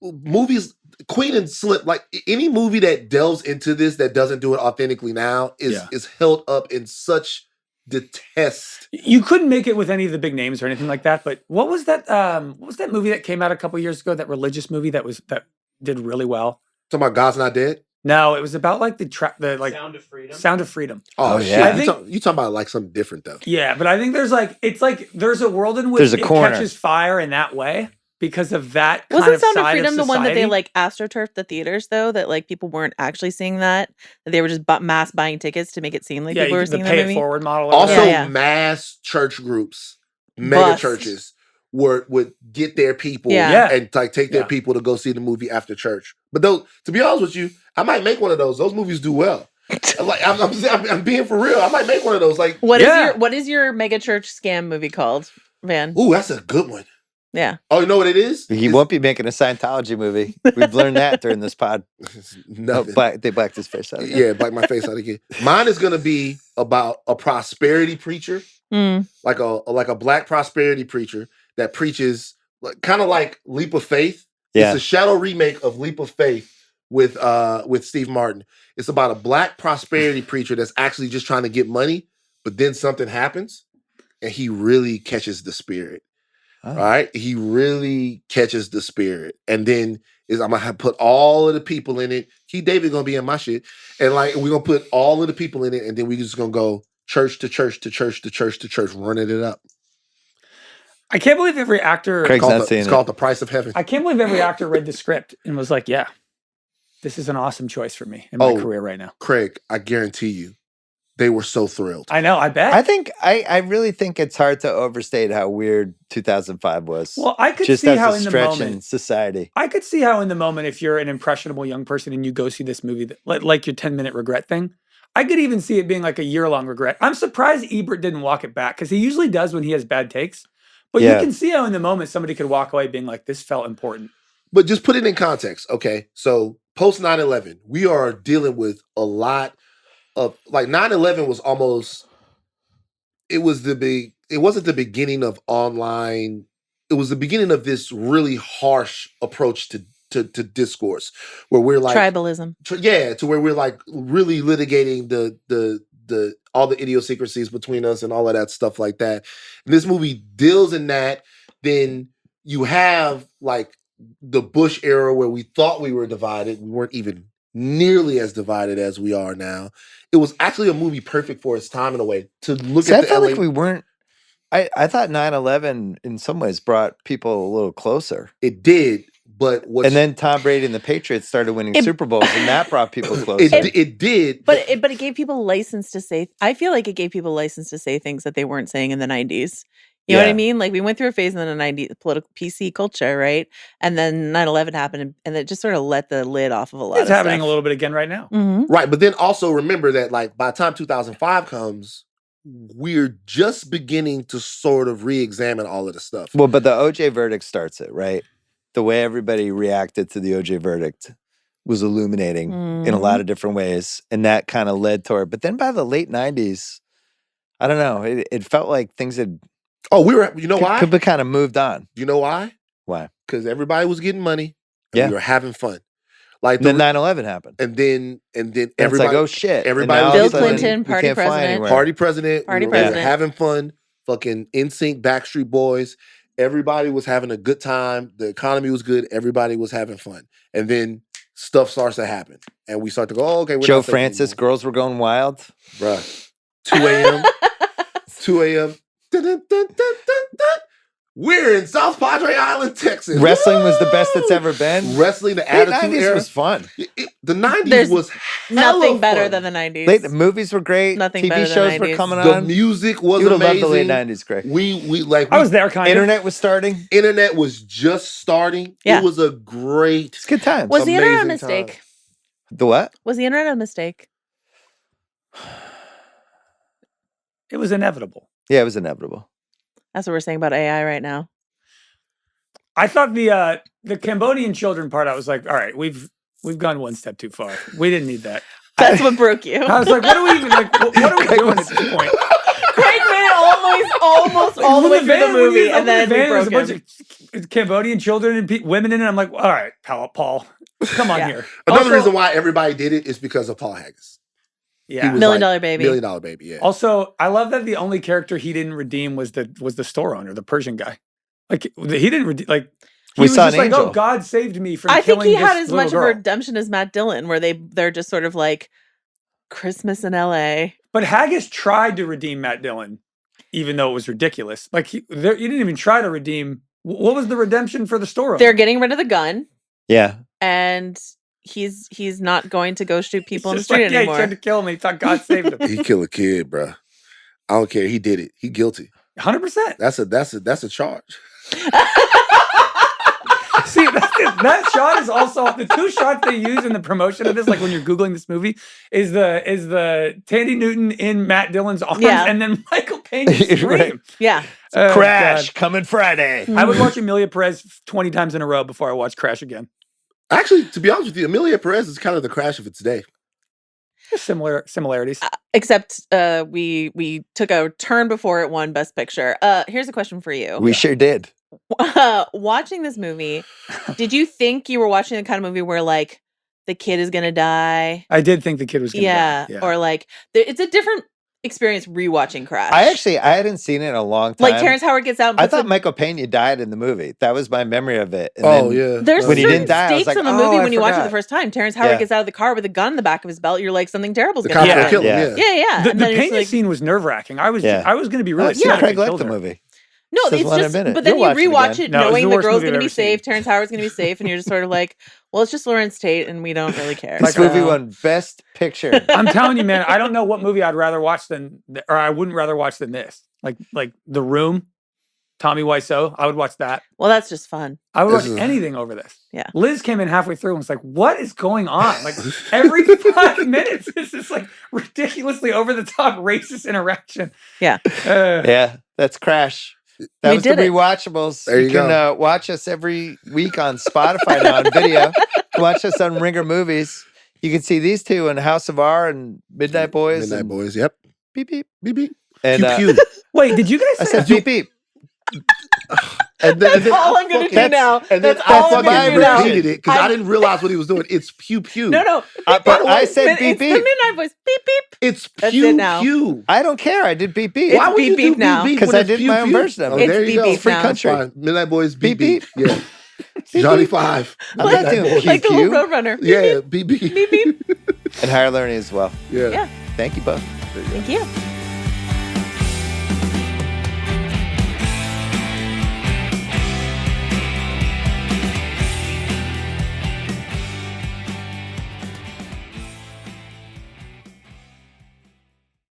Movies. Queen and Slip, like any movie that delves into this that doesn't do it authentically now is held up in such detest. You couldn't make it with any of the big names or anything like that. But what was that? What was that movie that came out a couple years ago? That religious movie that did really well. Talking about God's Not Dead? No, it was about like the Sound of Freedom. Sound of Freedom. Oh yeah. shit! You talking about like something different though? Yeah, but I think there's there's a world in which it catches fire in that way. Because of that kind Wasn't of Sound of side Freedom of the one that they society. like astroturfed the theaters though? That like people weren't actually seeing that they were just mass buying tickets to make it seem like people were seeing the movie. Pay it forward model. Also, mass church groups, mega churches would get their people and like take their people to go see the movie after church. But though, to be honest with you, I might make one of those. Those movies do well. Like I'm being for real. I might make one of those. Like what is your mega church scam movie called, Van? Ooh, that's a good one. Yeah. Oh, you know what it is? He won't be making a Scientology movie. We've learned that during this pod. Nothing. They blacked his face out again. Yeah, black my face out again. Mine is gonna be about a prosperity preacher, like a black prosperity preacher that preaches kind of like Leap of Faith. Yeah. It's a shadow remake of Leap of Faith with Steve Martin. It's about a black prosperity preacher that's actually just trying to get money, but then something happens, and he really catches the spirit. All right, he really catches the spirit, and then I'm gonna put all of the people in it. Keith David gonna be in my shit, and like we're gonna put all of the people in it, and then we just gonna go church to church to church to church to church, running it up. I can't believe every actor. It's called The Price of Heaven. I can't believe every actor read the script and was like, "Yeah, this is an awesome choice for me in my career right now." Craig, I guarantee you, they were so thrilled. I know. I bet. I really think it's hard to overstate how weird 2005 was. Well, I could just see as how a in the stretch moment in society. I could see how in the moment, if you're an impressionable young person and you go see this movie, like your 10-minute regret thing, I could even see it being like a year-long regret. I'm surprised Ebert didn't walk it back, because he usually does when he has bad takes. But you can see how in the moment somebody could walk away being like, this felt important. But just put it in context, okay? So post 9/11, we are dealing with a lot of 9/11 was almost. It wasn't the beginning of online. It was the beginning of this really harsh approach to discourse, where we're like tribalism. To where we're like really litigating the all the idiosyncrasies between us and all of that stuff like that. And this movie deals in that. Then you have like the Bush era where we thought we were divided. We weren't even nearly as divided as we are now. It was actually a movie perfect for its time in a way to look at. I felt like we weren't. I thought 9/11 in some ways brought people a little closer. It did, but and then Tom Brady and the Patriots started winning Super Bowls, and that brought people closer. It did, but it gave people license to say. I feel like it gave people license to say things that they weren't saying in the 90s. You know what I mean? Like we went through a phase in the 90s, political PC culture, right? And then 9/11 happened, and it just sort of let the lid off of a lot of stuff. It's happening a little bit again right now. Mm-hmm. Right, but then also remember that like by the time 2005 comes, we're just beginning to sort of re-examine all of the stuff. Well, but the OJ verdict starts it, right? The way everybody reacted to the OJ verdict was illuminating in a lot of different ways, and that kind of led toward. But then by the late 90s, I don't know, it felt like things had Oh, you know why? Could be kind of moved on. You know why? Why? Because everybody was getting money and we were having fun. Like then 9/11 happened. And then everybody, it's like, oh shit. Everybody Bill Clinton, party president. Party president. Party we were president. having fun. Fucking NSYNC, Backstreet Boys. Everybody was having a good time. The economy was good. Everybody was having fun. And then stuff starts to happen. And we start to go, oh, okay. Joe Francis, girls were going wild. Bruh. 2 a.m. 2 a.m. Dun, dun, dun, dun, dun, dun. We're in South Padre Island, Texas. Wrestling was the best it's ever been. Wrestling, the Attitude Era was fun. The 90s was nothing better fun. than the 90s. The movies were great. Nothing TV better than shows the were 90s. coming The on. music was You would have amazing. loved the late 90s, Greg. I was there kind of. Internet was starting. Internet was just starting. Yeah. It was a great. It's good times. Was the internet a amazing mistake? time. The what? Was the internet a mistake? It was inevitable. Yeah, it was inevitable. That's what we're saying about AI right now. I thought the Cambodian children part, I was like, all right, we've gone one step too far. We didn't need that. That's what broke you. I was like, what are we even like? What are we doing at this point? Craig made it almost all the way through the movie, and then we broke there's a bunch him. of Cambodian children and women in it. I'm like, all right, Paul, come on here. Another Also- reason why everybody did it is because of Paul Haggis. Yeah, He was Million Dollar Baby. $1 Million Baby, yeah. Also, I love that the only character he didn't redeem was the store owner, the Persian guy. Like he didn't redeem. Like he We was saw just an like, angel. oh, God saved me from I think killing he had this as much little of a girl. redemption as Matt Dillon, where they're just sort of like Christmas in LA. But Haggis tried to redeem Matt Dillon, even though it was ridiculous. Like he didn't even try to redeem. What was the redemption for the store owner? They're getting rid of the gun, Yeah. and he's not going to go shoot people in the Just street like, anymore. Yeah, he tried to kill him. He thought God saved him. He killed a kid, bruh. I don't care. He did it. He guilty. 100%. That's a charge. See, that shot is also the two shots they use in the promotion of this, like when you're Googling this movie, is the Thandiwe Newton in Matt Dillon's arms Yeah. and then Michael Peña scream. Right. Yeah. Oh, Crash God. coming Friday. I would watch Amelia Perez 20 times in a row before I watch Crash again. Actually, to be honest with you, Amelia Perez is kind of the Crash of its day. Similar similarities. Except we took a turn before it won Best Picture. Here's a question for you. We sure did. Watching this movie, did you think you were watching the kind of movie where like the kid is gonna die? I did think the kid was going to Yeah. die. Or like it's a different experience rewatching Crash. I hadn't seen it in a long time. like Terrence Howard gets out. And I puts thought a- Michael Peña died in the movie. That was my memory of it. And Oh, then yeah. There's when he certain didn't die, I was stakes like, in the oh, movie I when you watch it forgot. the first time. Terrence Howard Yeah. gets out of the car with a gun in the back of his belt. You're like, something terrible's The gonna cops happen. gonna kill him, Yeah. yeah. Yeah, yeah. The And then it's Peña like, scene was nerve wracking. I was Yeah. going to be really yeah, sad. Craig if they liked killed the her. movie. no, Just it's let him just, in it. but then You'll you watch rewatch it again. it No, it was knowing the the worst girl's movie I've gonna be ever seen. safe, Terrence Howard's gonna be safe, and you're just sort of like, well, it's just Lawrence Tate, and we don't really care. This So- movie won Best Picture. I'm telling you, man, I don't know what movie I'd rather watch or I wouldn't rather watch than this. Like The Room, Tommy Wiseau. I would watch that. Well, that's just fun. I would watch This is- anything over this. Yeah. Liz came in halfway through and was like, what is going on? Like every 5 minutes, it's this like ridiculously over the top racist interaction. Yeah. Yeah, that's Crash. That We was the did it. Rewatchables. There you can go. watch us every week on Spotify now on video. You can watch us on Ringer Movies. You can see these two in House of R and Midnight Boys. Midnight and Boys, yep. Beep beep. Beep, beep. And Pew, pew. Wait, did you I guys say said beep beep. And then, That's all I'm gonna do now. And then That's all I'm I gonna do now. repeated it because I I- didn't realize what he was doing. It's pew pew. No. But I said beep It's the beep. Midnight Boys. Beep beep. It's That's pew it now. pew. I don't care. I did beep beep. It's Why would beep you beep do now. beep beep 'Cause when I it's did pew my own pew? version of it. Oh, there It's you go. beep beep Free now. country. Fine. Midnight Boys, beep Beep, beep. Yeah. Johnny 5. I'm not doing Boys. pew Like the pew. little Roadrunner. Beep, Yeah, beep beep. beep beep. And higher learning as well. Yeah. Yeah. Thank you both. Thank you.